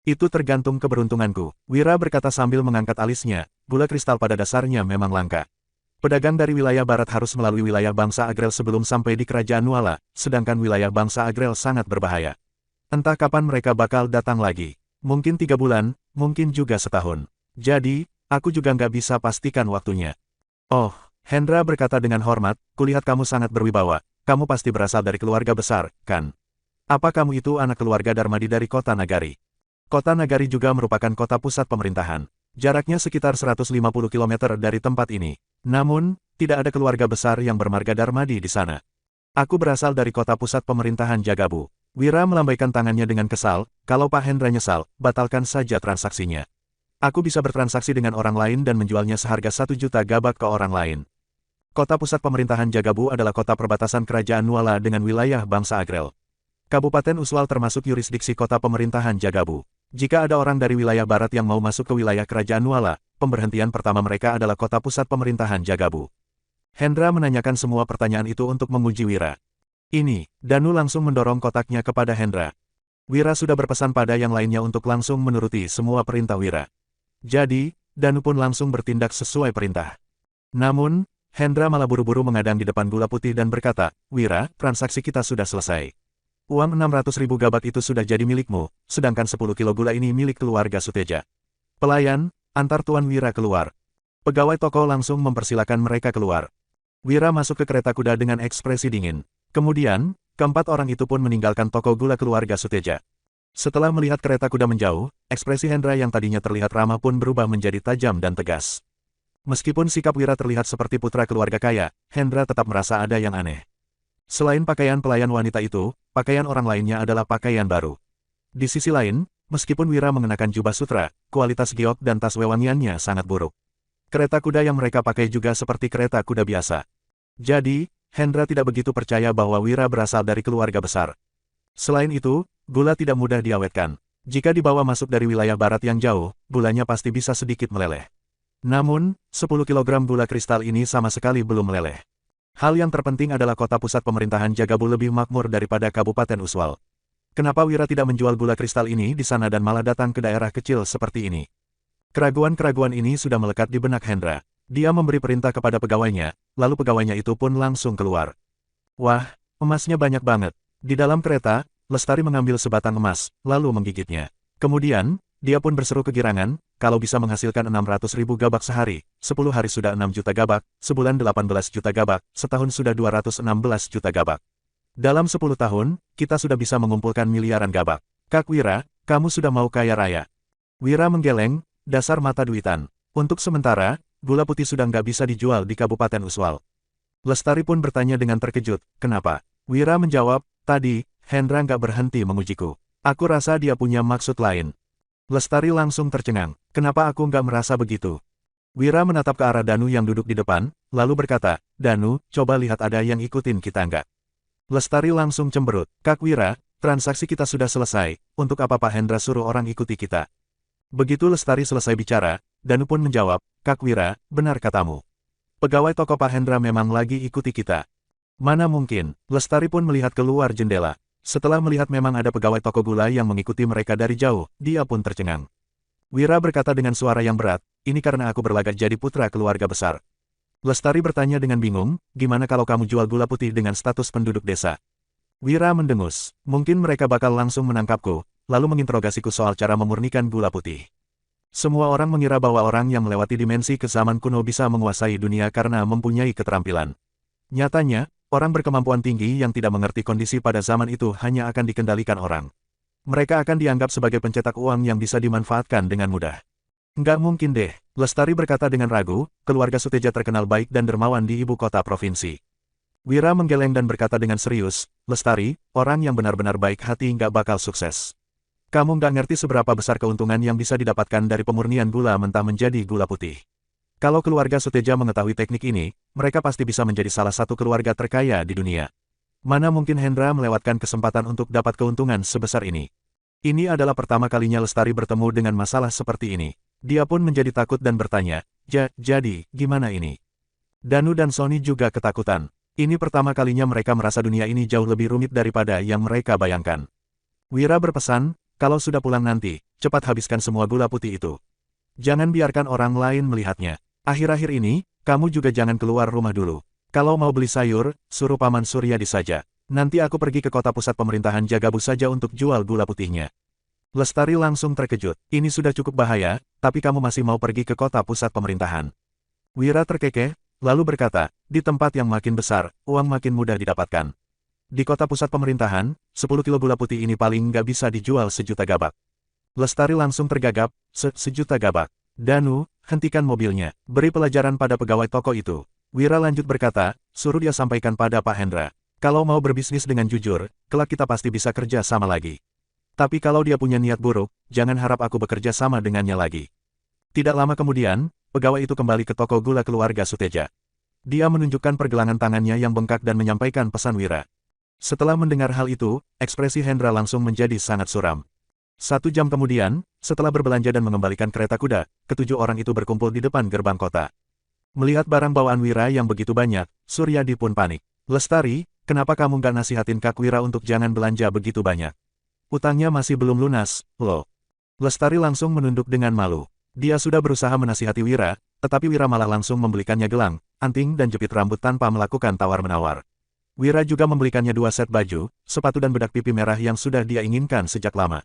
Itu tergantung keberuntunganku. Wira berkata sambil mengangkat alisnya, gula kristal pada dasarnya memang langka. Pedagang dari wilayah barat harus melalui wilayah bangsa Agrel sebelum sampai di kerajaan Nuala, sedangkan wilayah bangsa Agrel sangat berbahaya. Entah kapan mereka bakal datang lagi. Mungkin 3 bulan, mungkin juga setahun. Jadi, aku juga nggak bisa pastikan waktunya. Oh, Hendra berkata dengan hormat, kulihat kamu sangat berwibawa. Kamu pasti berasal dari keluarga besar, kan? Apa kamu itu anak keluarga Darmadi dari kota Nagari? Kota Nagari juga merupakan kota pusat pemerintahan. Jaraknya sekitar 150 km dari tempat ini. Namun, tidak ada keluarga besar yang bermarga Darmadi di sana. Aku berasal dari kota pusat pemerintahan Jagabu. Wira melambaikan tangannya dengan kesal, kalau Pak Hendra nyesal, batalkan saja transaksinya. Aku bisa bertransaksi dengan orang lain dan menjualnya seharga 1 juta gabak ke orang lain. Kota pusat pemerintahan Jagabu adalah kota perbatasan kerajaan Nuala dengan wilayah bangsa Agrel. Kabupaten Uswal termasuk yurisdiksi kota pemerintahan Jagabu. Jika ada orang dari wilayah barat yang mau masuk ke wilayah kerajaan Nuala, pemberhentian pertama mereka adalah kota pusat pemerintahan Jagabu. Hendra menanyakan semua pertanyaan itu untuk menguji Wira. Ini, Danu langsung mendorong kotaknya kepada Hendra. Wira sudah berpesan pada yang lainnya untuk langsung menuruti semua perintah Wira. Jadi, Danu pun langsung bertindak sesuai perintah. Namun, Hendra malah buru-buru mengadang di depan gula putih dan berkata, Wira, transaksi kita sudah selesai. Uang 600.000 gabak itu sudah jadi milikmu, sedangkan 10 kilo gula ini milik keluarga Suteja. Pelayan, antar Tuan Wira keluar. Pegawai toko langsung mempersilakan mereka keluar. Wira masuk ke kereta kuda dengan ekspresi dingin. Kemudian, keempat orang itu pun meninggalkan toko gula keluarga Suteja. Setelah melihat kereta kuda menjauh, ekspresi Hendra yang tadinya terlihat ramah pun berubah menjadi tajam dan tegas. Meskipun sikap Wira terlihat seperti putra keluarga kaya, Hendra tetap merasa ada yang aneh. Selain pakaian pelayan wanita itu, pakaian orang lainnya adalah pakaian baru. Di sisi lain, meskipun Wira mengenakan jubah sutra, kualitas giok dan tas wewangiannya sangat buruk. Kereta kuda yang mereka pakai juga seperti kereta kuda biasa. Jadi, Hendra tidak begitu percaya bahwa Wira berasal dari keluarga besar. Selain itu, gula tidak mudah diawetkan. Jika dibawa masuk dari wilayah barat yang jauh, gulanya pasti bisa sedikit meleleh. Namun, 10 kg gula kristal ini sama sekali belum meleleh. Hal yang terpenting adalah kota pusat pemerintahan Jagabu lebih makmur daripada Kabupaten Uswal. Kenapa Wira tidak menjual gula kristal ini di sana dan malah datang ke daerah kecil seperti ini? Keraguan-keraguan ini sudah melekat di benak Hendra. Dia memberi perintah kepada pegawainya, lalu pegawainya itu pun langsung keluar. Wah, emasnya banyak banget. Di dalam kereta, Lestari mengambil sebatang emas, lalu menggigitnya. Kemudian, dia pun berseru kegirangan, kalau bisa menghasilkan 600.000 gabak sehari, 10 hari sudah 6 juta gabak, sebulan 18 juta gabak, setahun sudah 216 juta gabak. Dalam 10 tahun, kita sudah bisa mengumpulkan miliaran gabak. Kak Wira, kamu sudah mau kaya raya. Wira menggeleng, dasar mata duitan. Untuk sementara, gula putih sudah nggak bisa dijual di Kabupaten Uswal. Lestari pun bertanya dengan terkejut, kenapa? Wira menjawab, tadi, Hendra nggak berhenti mengujiku. Aku rasa dia punya maksud lain. Lestari langsung tercengang. Kenapa aku nggak merasa begitu? Wira menatap ke arah Danu yang duduk di depan, lalu berkata, Danu, coba lihat ada yang ikutin kita nggak? Lestari langsung cemberut. Kak Wira, transaksi kita sudah selesai, untuk apa Pak Hendra suruh orang ikuti kita? Begitu Lestari selesai bicara, Danu pun menjawab, Kak Wira, benar katamu. Pegawai toko Pak Hendra memang lagi ikuti kita. Mana mungkin? Lestari pun melihat keluar jendela. Setelah melihat memang ada pegawai toko gula yang mengikuti mereka dari jauh, dia pun tercengang. Wira berkata dengan suara yang berat, ini karena aku berlagak jadi putra keluarga besar. Lestari bertanya dengan bingung, gimana kalau kamu jual gula putih dengan status penduduk desa? Wira mendengus, mungkin mereka bakal langsung menangkapku, lalu menginterogasiku soal cara memurnikan gula putih. Semua orang mengira bahwa orang yang melewati dimensi ke zaman kuno bisa menguasai dunia karena mempunyai keterampilan. Nyatanya, orang berkemampuan tinggi yang tidak mengerti kondisi pada zaman itu hanya akan dikendalikan orang. Mereka akan dianggap sebagai pencetak uang yang bisa dimanfaatkan dengan mudah. Nggak mungkin deh, Lestari berkata dengan ragu, keluarga Suteja terkenal baik dan dermawan di ibu kota provinsi. Wira menggeleng dan berkata dengan serius, Lestari, orang yang benar-benar baik hati nggak bakal sukses. Kamu nggak ngerti seberapa besar keuntungan yang bisa didapatkan dari pemurnian gula mentah menjadi gula putih. Kalau keluarga Suteja mengetahui teknik ini, mereka pasti bisa menjadi salah satu keluarga terkaya di dunia. Mana mungkin Hendra melewatkan kesempatan untuk dapat keuntungan sebesar ini. Ini adalah pertama kalinya Lestari bertemu dengan masalah seperti ini. Dia pun menjadi takut dan bertanya, jadi, gimana ini? Danu dan Sony juga ketakutan. Ini pertama kalinya mereka merasa dunia ini jauh lebih rumit daripada yang mereka bayangkan. Wira berpesan, kalau sudah pulang nanti, cepat habiskan semua gula putih itu. Jangan biarkan orang lain melihatnya. Akhir-akhir ini, kamu juga jangan keluar rumah dulu. Kalau mau beli sayur, suruh Paman Suryadi saja. Nanti aku pergi ke kota pusat pemerintahan Jagabu saja untuk jual gula putihnya. Lestari langsung terkejut. Ini sudah cukup bahaya, tapi kamu masih mau pergi ke kota pusat pemerintahan. Wira terkekeh, lalu berkata, di tempat yang makin besar, uang makin mudah didapatkan. Di kota pusat pemerintahan, 10 kilo gula putih ini paling nggak bisa dijual 1 juta gabak. Lestari langsung tergagap, 1 juta gabak. Danu, hentikan mobilnya. Beri pelajaran pada pegawai toko itu. Wira lanjut berkata, suruh dia sampaikan pada Pak Hendra. Kalau mau berbisnis dengan jujur, kelak kita pasti bisa kerja sama lagi. Tapi kalau dia punya niat buruk, jangan harap aku bekerja sama dengannya lagi. Tidak lama kemudian, pegawai itu kembali ke toko gula keluarga Suteja. Dia menunjukkan pergelangan tangannya yang bengkak dan menyampaikan pesan Wira. Setelah mendengar hal itu, ekspresi Hendra langsung menjadi sangat suram. 1 jam kemudian, setelah berbelanja dan mengembalikan kereta kuda, ketujuh orang itu berkumpul di depan gerbang kota. Melihat barang bawaan Wira yang begitu banyak, Suryadi pun panik. Lestari, kenapa kamu nggak nasihatin Kak Wira untuk jangan belanja begitu banyak? Utangnya masih belum lunas, loh. Lestari langsung menunduk dengan malu. Dia sudah berusaha menasihati Wira, tetapi Wira malah langsung membelikannya gelang, anting dan jepit rambut tanpa melakukan tawar-menawar. Wira juga membelikannya 2 set baju, sepatu dan bedak pipi merah yang sudah dia inginkan sejak lama.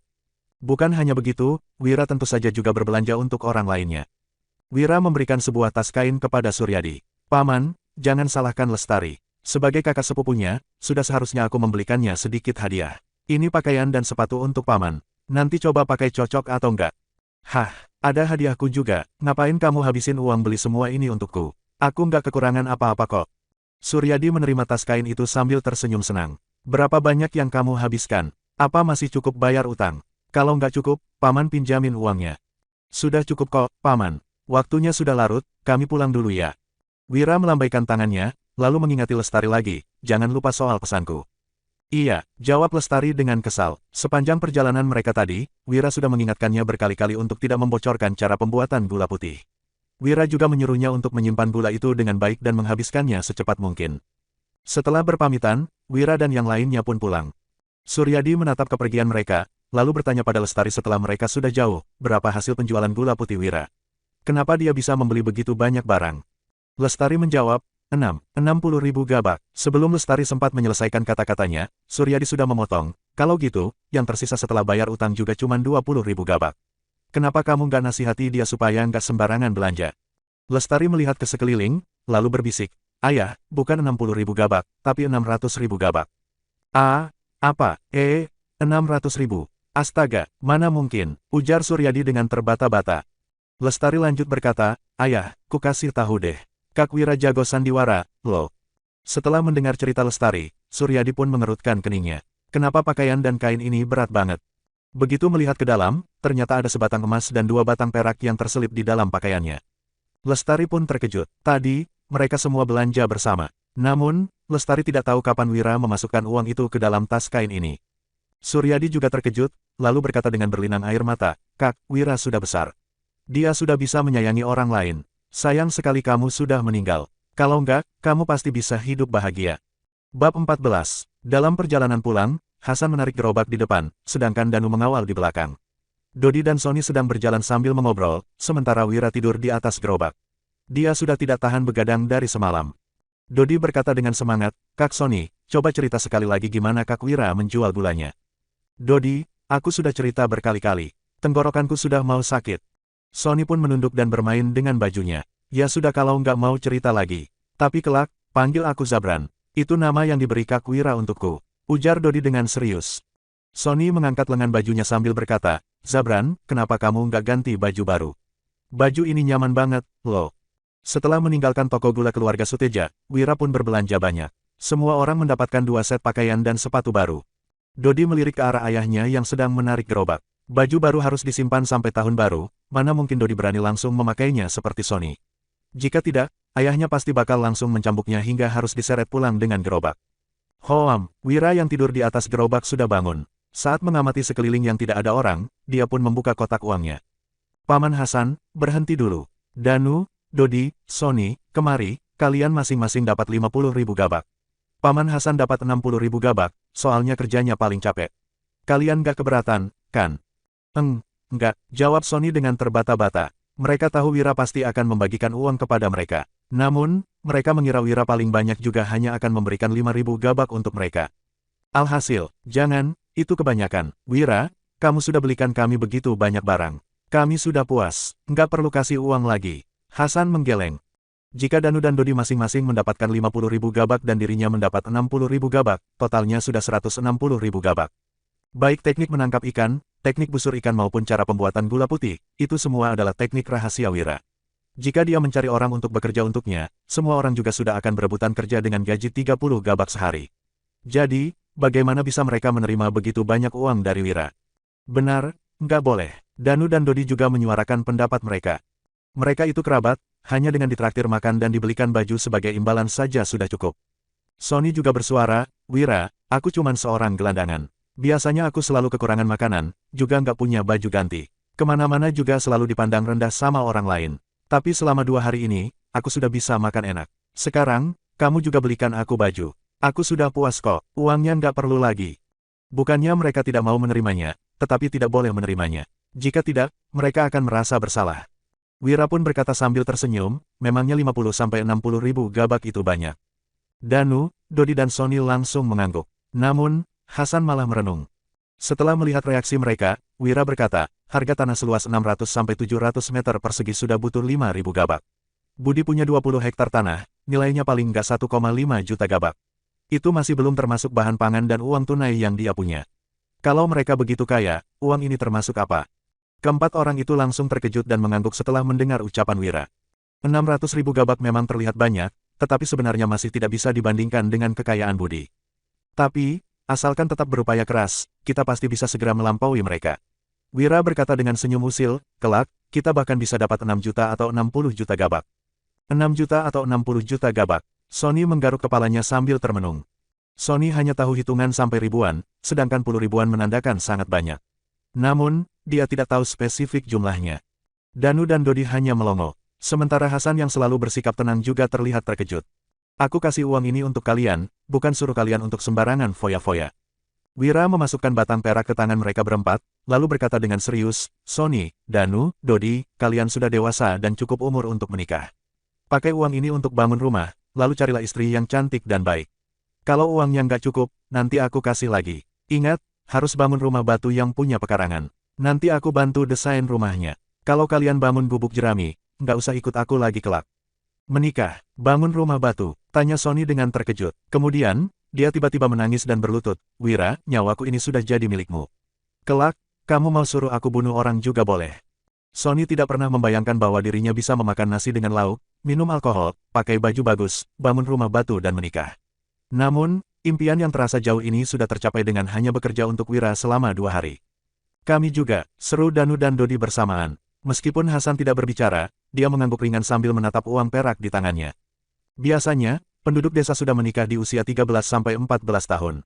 Bukan hanya begitu, Wira tentu saja juga berbelanja untuk orang lainnya. Wira memberikan sebuah tas kain kepada Suryadi. Paman, jangan salahkan Lestari. Sebagai kakak sepupunya, sudah seharusnya aku membelikannya sedikit hadiah. Ini pakaian dan sepatu untuk Paman. Nanti coba pakai cocok atau enggak. Hah, ada hadiahku juga. Ngapain kamu habisin uang beli semua ini untukku? Aku enggak kekurangan apa-apa kok. Suryadi menerima tas kain itu sambil tersenyum senang. Berapa banyak yang kamu habiskan? Apa masih cukup bayar utang? Kalau enggak cukup, Paman pinjamin uangnya. Sudah cukup kok, Paman. Waktunya sudah larut, kami pulang dulu ya. Wira melambaikan tangannya, lalu mengingati Lestari lagi, jangan lupa soal pesanku. Iya, jawab Lestari dengan kesal. Sepanjang perjalanan mereka tadi, Wira sudah mengingatkannya berkali-kali untuk tidak membocorkan cara pembuatan gula putih. Wira juga menyuruhnya untuk menyimpan gula itu dengan baik dan menghabiskannya secepat mungkin. Setelah berpamitan, Wira dan yang lainnya pun pulang. Suryadi menatap kepergian mereka, lalu bertanya pada Lestari setelah mereka sudah jauh, berapa hasil penjualan gula putih Wira? Kenapa dia bisa membeli begitu banyak barang? Lestari menjawab, 60.000 gabak. Sebelum Lestari sempat menyelesaikan kata-katanya, Suryadi sudah memotong. Kalau gitu, yang tersisa setelah bayar utang juga cuma 20.000 gabak. Kenapa kamu nggak nasihati dia supaya nggak sembarangan belanja? Lestari melihat ke sekeliling, lalu berbisik. Ayah, bukan 60.000 gabak, tapi 600.000 gabak. Apa? 600.000. Astaga, mana mungkin, ujar Suryadi dengan terbata-bata. Lestari lanjut berkata, ayah, ku kasih tahu deh. Kak Wira jago sandiwara, loh. Setelah mendengar cerita Lestari, Suryadi pun mengerutkan keningnya. Kenapa pakaian dan kain ini berat banget? Begitu melihat ke dalam, ternyata ada sebatang emas dan 2 batang perak yang terselip di dalam pakaiannya. Lestari pun terkejut. Tadi, mereka semua belanja bersama. Namun, Lestari tidak tahu kapan Wira memasukkan uang itu ke dalam tas kain ini. Suryadi juga terkejut, lalu berkata dengan berlinang air mata, Kak, Wira sudah besar. Dia sudah bisa menyayangi orang lain. Sayang sekali kamu sudah meninggal. Kalau enggak, kamu pasti bisa hidup bahagia. Bab 14. Dalam perjalanan pulang, Hasan menarik gerobak di depan, sedangkan Danu mengawal di belakang. Dodi dan Sony sedang berjalan sambil mengobrol, sementara Wira tidur di atas gerobak. Dia sudah tidak tahan begadang dari semalam. Dodi berkata dengan semangat, Kak Sony, coba cerita sekali lagi gimana Kak Wira menjual gulanya. Dodi, aku sudah cerita berkali-kali. Tenggorokanku sudah mau sakit. Sony pun menunduk dan bermain dengan bajunya. Ya sudah kalau nggak mau cerita lagi. Tapi kelak, panggil aku Zabran. Itu nama yang diberi Kak Wira untukku. Ujar Dodi dengan serius. Sony mengangkat lengan bajunya sambil berkata, Zabran, kenapa kamu nggak ganti baju baru? Baju ini nyaman banget, loh. Setelah meninggalkan toko gula keluarga Suteja, Wira pun berbelanja banyak. Semua orang mendapatkan 2 set pakaian dan sepatu baru. Dodi melirik ke arah ayahnya yang sedang menarik gerobak. Baju baru harus disimpan sampai tahun baru, mana mungkin Dodi berani langsung memakainya seperti Sony. Jika tidak, ayahnya pasti bakal langsung mencambuknya hingga harus diseret pulang dengan gerobak. Hoam, Wira yang tidur di atas gerobak sudah bangun. Saat mengamati sekeliling yang tidak ada orang, dia pun membuka kotak uangnya. Paman Hasan, berhenti dulu. Danu, Dodi, Sony, kemari, kalian masing-masing dapat 50.000 gabak. Paman Hasan dapat 60.000 gabak, soalnya kerjanya paling capek. Kalian gak keberatan, kan? Enggak, jawab Sony dengan terbata-bata. Mereka tahu Wira pasti akan membagikan uang kepada mereka. Namun, mereka mengira Wira paling banyak juga hanya akan memberikan 5.000 gabak untuk mereka. Alhasil, jangan, itu kebanyakan. Wira, kamu sudah belikan kami begitu banyak barang. Kami sudah puas, nggak perlu kasih uang lagi. Hasan menggeleng. Jika Danu dan Dodi masing-masing mendapatkan 50.000 gabak dan dirinya mendapat 60.000 gabak, totalnya sudah 160.000 gabak. Baik teknik menangkap ikan, teknik busur ikan maupun cara pembuatan gula putih, itu semua adalah teknik rahasia Wira. Jika dia mencari orang untuk bekerja untuknya, semua orang juga sudah akan berebutan kerja dengan gaji 30 gabak sehari. Jadi, bagaimana bisa mereka menerima begitu banyak uang dari Wira? Benar, nggak boleh. Danu dan Dodi juga menyuarakan pendapat mereka. Mereka itu kerabat, hanya dengan ditraktir makan dan dibelikan baju sebagai imbalan saja sudah cukup. Sony juga bersuara, Wira, aku cuman seorang gelandangan. Biasanya aku selalu kekurangan makanan, juga nggak punya baju ganti. Kemana-mana juga selalu dipandang rendah sama orang lain. Tapi selama 2 hari ini, aku sudah bisa makan enak. Sekarang, kamu juga belikan aku baju. Aku sudah puas kok, uangnya nggak perlu lagi. Bukannya mereka tidak mau menerimanya, tetapi tidak boleh menerimanya. Jika tidak, mereka akan merasa bersalah. Wira pun berkata sambil tersenyum, memangnya 50-60.000 gabak itu banyak. Danu, Dodi dan Sony langsung mengangguk. Namun, Hasan malah merenung. Setelah melihat reaksi mereka, Wira berkata, harga tanah seluas 600-700 meter persegi sudah butuh 5.000 gabak. Budi punya 20 hektar tanah, nilainya paling nggak 1,5 juta gabak. Itu masih belum termasuk bahan pangan dan uang tunai yang dia punya. Kalau mereka begitu kaya, uang ini termasuk apa? Keempat orang itu langsung terkejut dan mengangguk setelah mendengar ucapan Wira. 600.000 gabak memang terlihat banyak, tetapi sebenarnya masih tidak bisa dibandingkan dengan kekayaan Budi. Tapi, asalkan tetap berupaya keras, kita pasti bisa segera melampaui mereka. Wira berkata dengan senyum usil, kelak, kita bahkan bisa dapat 6 juta atau 60 juta gabak. 6 juta atau 60 juta gabak. Sony menggaruk kepalanya sambil termenung. Sony hanya tahu hitungan sampai ribuan, sedangkan puluh ribuan menandakan sangat banyak. Namun, dia tidak tahu spesifik jumlahnya. Danu dan Dodi hanya melongo. Sementara Hasan yang selalu bersikap tenang juga terlihat terkejut. Aku kasih uang ini untuk kalian, bukan suruh kalian untuk sembarangan foya-foya. Wira memasukkan batang perak ke tangan mereka berempat, lalu berkata dengan serius, Sony, Danu, Dodi, kalian sudah dewasa dan cukup umur untuk menikah. Pakai uang ini untuk bangun rumah, lalu carilah istri yang cantik dan baik. Kalau uangnya nggak cukup, nanti aku kasih lagi. Ingat, harus bangun rumah batu yang punya pekarangan. Nanti aku bantu desain rumahnya. Kalau kalian bangun gubuk jerami, nggak usah ikut aku lagi kelak. Menikah, bangun rumah batu, tanya Sony dengan terkejut. Kemudian, dia tiba-tiba menangis dan berlutut, Wira, nyawaku ini sudah jadi milikmu. Kelak, kamu mau suruh aku bunuh orang juga boleh. Sony tidak pernah membayangkan bahwa dirinya bisa memakan nasi dengan lauk, minum alkohol, pakai baju bagus, bangun rumah batu dan menikah. Namun, impian yang terasa jauh ini sudah tercapai dengan hanya bekerja untuk Wira selama 2 hari. Kami juga, seru Danu dan Dodi bersamaan. Meskipun Hasan tidak berbicara, dia mengangguk ringan sambil menatap uang perak di tangannya. Biasanya, penduduk desa sudah menikah di usia 13-14 tahun.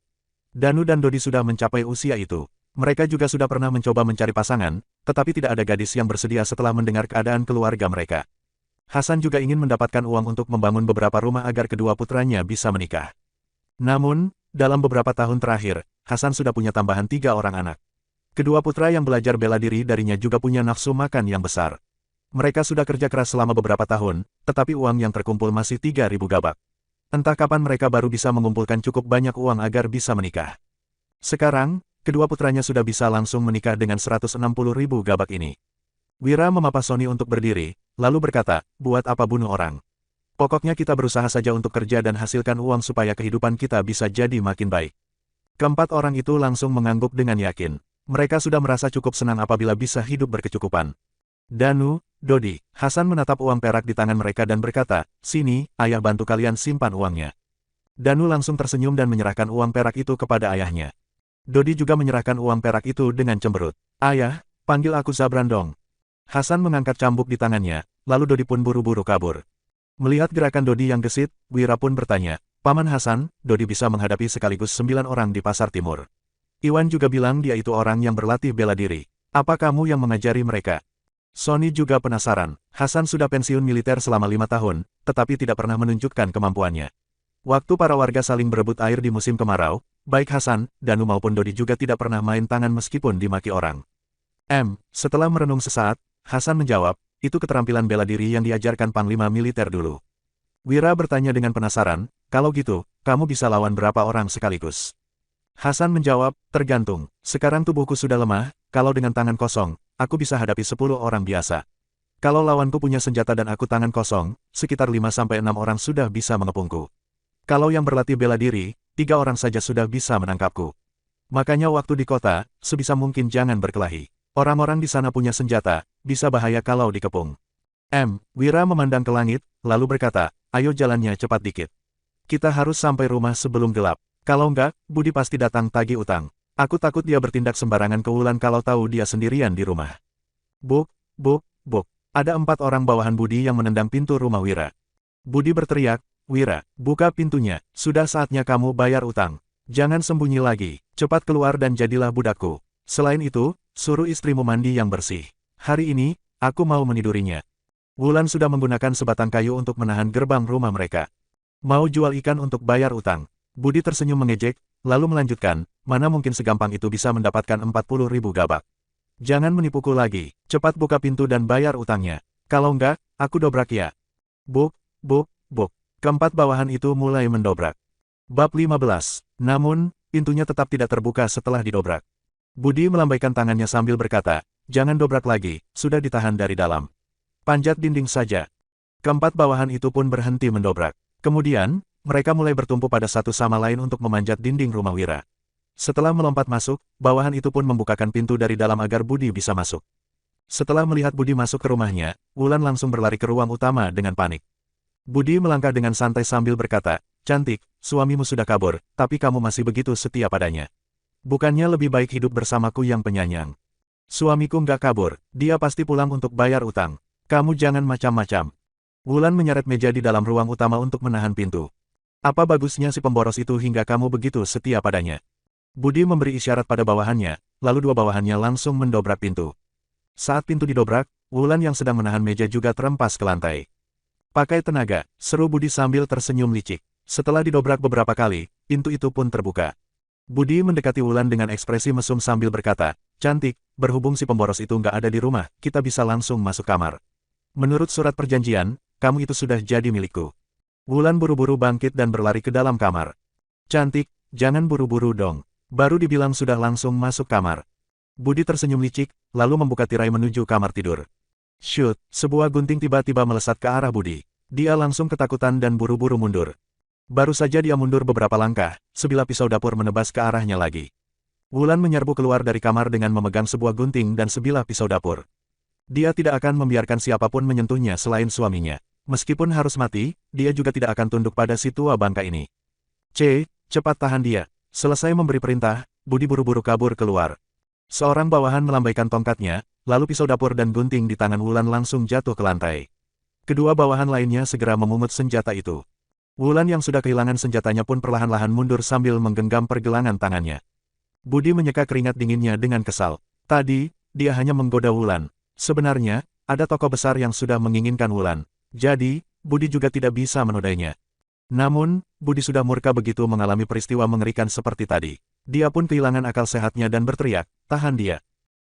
Danu dan Dodi sudah mencapai usia itu. Mereka juga sudah pernah mencoba mencari pasangan, tetapi tidak ada gadis yang bersedia setelah mendengar keadaan keluarga mereka. Hasan juga ingin mendapatkan uang untuk membangun beberapa rumah agar kedua putranya bisa menikah. Namun, dalam beberapa tahun terakhir, Hasan sudah punya tambahan 3 orang anak. Kedua putra yang belajar bela diri darinya juga punya nafsu makan yang besar. Mereka sudah kerja keras selama beberapa tahun, tetapi uang yang terkumpul masih 3.000 gabak. Entah kapan mereka baru bisa mengumpulkan cukup banyak uang agar bisa menikah. Sekarang, kedua putranya sudah bisa langsung menikah dengan 160.000 gabak ini. Wira memapa Sony untuk berdiri, lalu berkata, buat apa bunuh orang? Pokoknya kita berusaha saja untuk kerja dan hasilkan uang supaya kehidupan kita bisa jadi makin baik. Keempat orang itu langsung mengangguk dengan yakin. Mereka sudah merasa cukup senang apabila bisa hidup berkecukupan. Danu, Dodi, Hasan menatap uang perak di tangan mereka dan berkata, sini, ayah bantu kalian simpan uangnya. Danu langsung tersenyum dan menyerahkan uang perak itu kepada ayahnya. Dodi juga menyerahkan uang perak itu dengan cemberut. Ayah, panggil aku Zabran dong. Hasan mengangkat cambuk di tangannya, lalu Dodi pun buru-buru kabur. Melihat gerakan Dodi yang gesit, Wira pun bertanya, Paman Hasan, Dodi bisa menghadapi sekaligus 9 orang di Pasar Timur. Iwan juga bilang dia itu orang yang berlatih bela diri. Apa kamu yang mengajari mereka? Sony juga penasaran. Hasan sudah pensiun militer selama 5 tahun, tetapi tidak pernah menunjukkan kemampuannya. Waktu para warga saling berebut air di musim kemarau, baik Hasan, Danu maupun Dodi juga tidak pernah main tangan meskipun dimaki orang. Setelah merenung sesaat, Hasan menjawab, itu keterampilan bela diri yang diajarkan Panglima Militer dulu. Wira bertanya dengan penasaran, kalau gitu, kamu bisa lawan berapa orang sekaligus? Hasan menjawab, tergantung. Sekarang tubuhku sudah lemah, kalau dengan tangan kosong, aku bisa hadapi 10 orang biasa. Kalau lawanku punya senjata dan aku tangan kosong, sekitar 5-6 orang sudah bisa mengepungku. Kalau yang berlatih bela diri, 3 orang saja sudah bisa menangkapku. Makanya waktu di kota, sebisa mungkin jangan berkelahi. Orang-orang di sana punya senjata, bisa bahaya kalau dikepung. Wira memandang ke langit, lalu berkata, ayo jalannya cepat dikit. Kita harus sampai rumah sebelum gelap. Kalau enggak, Budi pasti datang tagih utang. Aku takut dia bertindak sembarangan ke Wulan kalau tahu dia sendirian di rumah. Buk. Ada 4 orang bawahan Budi yang menendang pintu rumah Wira. Budi berteriak, Wira, buka pintunya, sudah saatnya kamu bayar utang. Jangan sembunyi lagi, cepat keluar dan jadilah budakku. Selain itu, suruh istrimu mandi yang bersih. Hari ini, aku mau menidurinya. Wulan sudah menggunakan sebatang kayu untuk menahan gerbang rumah mereka. Mau jual ikan untuk bayar utang. Budi tersenyum mengejek, lalu melanjutkan, mana mungkin segampang itu bisa mendapatkan 40.000 gabak. Jangan menipuku lagi, cepat buka pintu dan bayar utangnya. Kalau enggak, aku dobrak ya. Buk. Keempat bawahan itu mulai mendobrak. Bab 15. Namun, pintunya tetap tidak terbuka setelah didobrak. Budi melambaikan tangannya sambil berkata, jangan dobrak lagi, sudah ditahan dari dalam. Panjat dinding saja. Keempat bawahan itu pun berhenti mendobrak. Kemudian, mereka mulai bertumpu pada satu sama lain untuk memanjat dinding rumah Wira. Setelah melompat masuk, bawahan itu pun membukakan pintu dari dalam agar Budi bisa masuk. Setelah melihat Budi masuk ke rumahnya, Wulan langsung berlari ke ruang utama dengan panik. Budi melangkah dengan santai sambil berkata, cantik, suamimu sudah kabur, tapi kamu masih begitu setia padanya. Bukannya lebih baik hidup bersamaku yang penyayang? Suamiku nggak kabur, dia pasti pulang untuk bayar utang. Kamu jangan macam-macam. Wulan menyeret meja di dalam ruang utama untuk menahan pintu. Apa bagusnya si pemboros itu hingga kamu begitu setia padanya? Budi memberi isyarat pada bawahannya, lalu 2 bawahannya langsung mendobrak pintu. Saat pintu didobrak, Wulan yang sedang menahan meja juga terempas ke lantai. Pakai tenaga, seru Budi sambil tersenyum licik. Setelah didobrak beberapa kali, pintu itu pun terbuka. Budi mendekati Wulan dengan ekspresi mesum sambil berkata, cantik, berhubung si pemboros itu nggak ada di rumah, kita bisa langsung masuk kamar. Menurut surat perjanjian, kamu itu sudah jadi milikku. Wulan buru-buru bangkit dan berlari ke dalam kamar. Cantik, jangan buru-buru dong. Baru dibilang sudah langsung masuk kamar. Budi tersenyum licik, lalu membuka tirai menuju kamar tidur. Shoot, sebuah gunting tiba-tiba melesat ke arah Budi. Dia langsung ketakutan dan buru-buru mundur. Baru saja dia mundur beberapa langkah, sebilah pisau dapur menebas ke arahnya lagi. Wulan menyerbu keluar dari kamar dengan memegang sebuah gunting dan sebilah pisau dapur. Dia tidak akan membiarkan siapapun menyentuhnya selain suaminya. Meskipun harus mati, dia juga tidak akan tunduk pada si tua bangka ini. Cepat tahan dia. Selesai memberi perintah, Budi buru-buru kabur keluar. Seorang bawahan melambaikan tongkatnya, lalu pisau dapur dan gunting di tangan Wulan langsung jatuh ke lantai. Kedua bawahan lainnya segera memungut senjata itu. Wulan yang sudah kehilangan senjatanya pun perlahan-lahan mundur sambil menggenggam pergelangan tangannya. Budi menyeka keringat dinginnya dengan kesal. Tadi, dia hanya menggoda Wulan. Sebenarnya, ada tokoh besar yang sudah menginginkan Wulan. Jadi, Budi juga tidak bisa menodainya. Namun, Budi sudah murka begitu mengalami peristiwa mengerikan seperti tadi. Dia pun kehilangan akal sehatnya dan berteriak, tahan dia.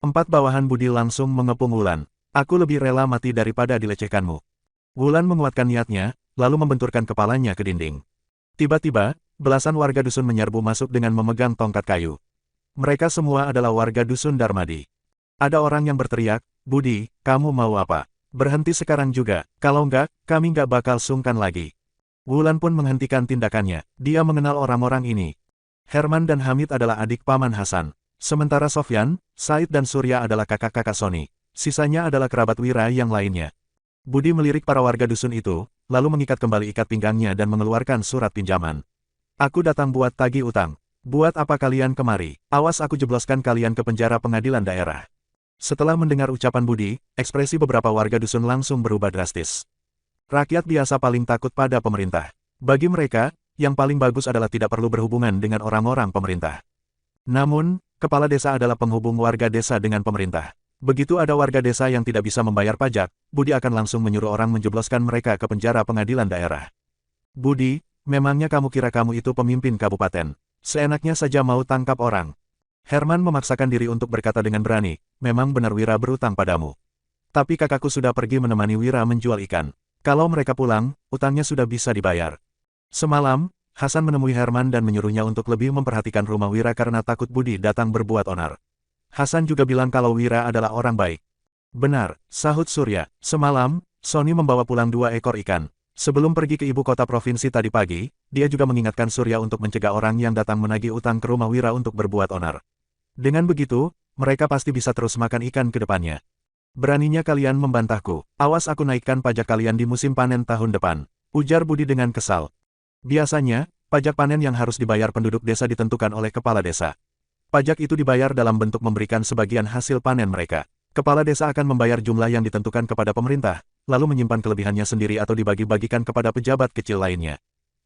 4 bawahan Budi langsung mengepung Wulan. Aku lebih rela mati daripada dilecehkanmu. Wulan menguatkan niatnya, lalu membenturkan kepalanya ke dinding. Tiba-tiba, belasan warga dusun menyerbu masuk dengan memegang tongkat kayu. Mereka semua adalah warga dusun Darmadi. Ada orang yang berteriak, "Budi, kamu mau apa? Berhenti sekarang juga, kalau enggak, kami enggak bakal sungkan lagi." Wulan pun menghentikan tindakannya. Dia mengenal orang-orang ini. Herman dan Hamid adalah adik paman Hasan. Sementara Sofyan, Said dan Surya adalah kakak-kakak Sony. Sisanya adalah kerabat Wira yang lainnya. Budi melirik para warga dusun itu, lalu mengikat kembali ikat pinggangnya dan mengeluarkan surat pinjaman. "Aku datang buat tagih utang. Buat apa kalian kemari? Awas aku jebloskan kalian ke penjara pengadilan daerah." Setelah mendengar ucapan Budi, ekspresi beberapa warga dusun langsung berubah drastis. Rakyat biasa paling takut pada pemerintah. Bagi mereka, yang paling bagus adalah tidak perlu berhubungan dengan orang-orang pemerintah. Namun, kepala desa adalah penghubung warga desa dengan pemerintah. Begitu ada warga desa yang tidak bisa membayar pajak, Budi akan langsung menyuruh orang menjebloskan mereka ke penjara pengadilan daerah. "Budi, memangnya kamu kira kamu itu pemimpin kabupaten? Seenaknya saja mau tangkap orang." Herman memaksakan diri untuk berkata dengan berani, "Memang benar Wira berutang padamu. Tapi kakakku sudah pergi menemani Wira menjual ikan. Kalau mereka pulang, utangnya sudah bisa dibayar." Semalam, Hasan menemui Herman dan menyuruhnya untuk lebih memperhatikan rumah Wira karena takut Budi datang berbuat onar. Hasan juga bilang kalau Wira adalah orang baik. "Benar," sahut Surya. "Semalam, Sony membawa pulang 2 ekor ikan. Sebelum pergi ke ibu kota provinsi tadi pagi, dia juga mengingatkan Surya untuk mencegah orang yang datang menagih utang ke rumah Wira untuk berbuat onar. Dengan begitu, mereka pasti bisa terus makan ikan ke depannya. Beraninya kalian membantahku. Awas aku naikkan pajak kalian di musim panen tahun depan," ujar Budi dengan kesal. Biasanya, pajak panen yang harus dibayar penduduk desa ditentukan oleh kepala desa. Pajak itu dibayar dalam bentuk memberikan sebagian hasil panen mereka. Kepala desa akan membayar jumlah yang ditentukan kepada pemerintah, lalu menyimpan kelebihannya sendiri atau dibagi-bagikan kepada pejabat kecil lainnya.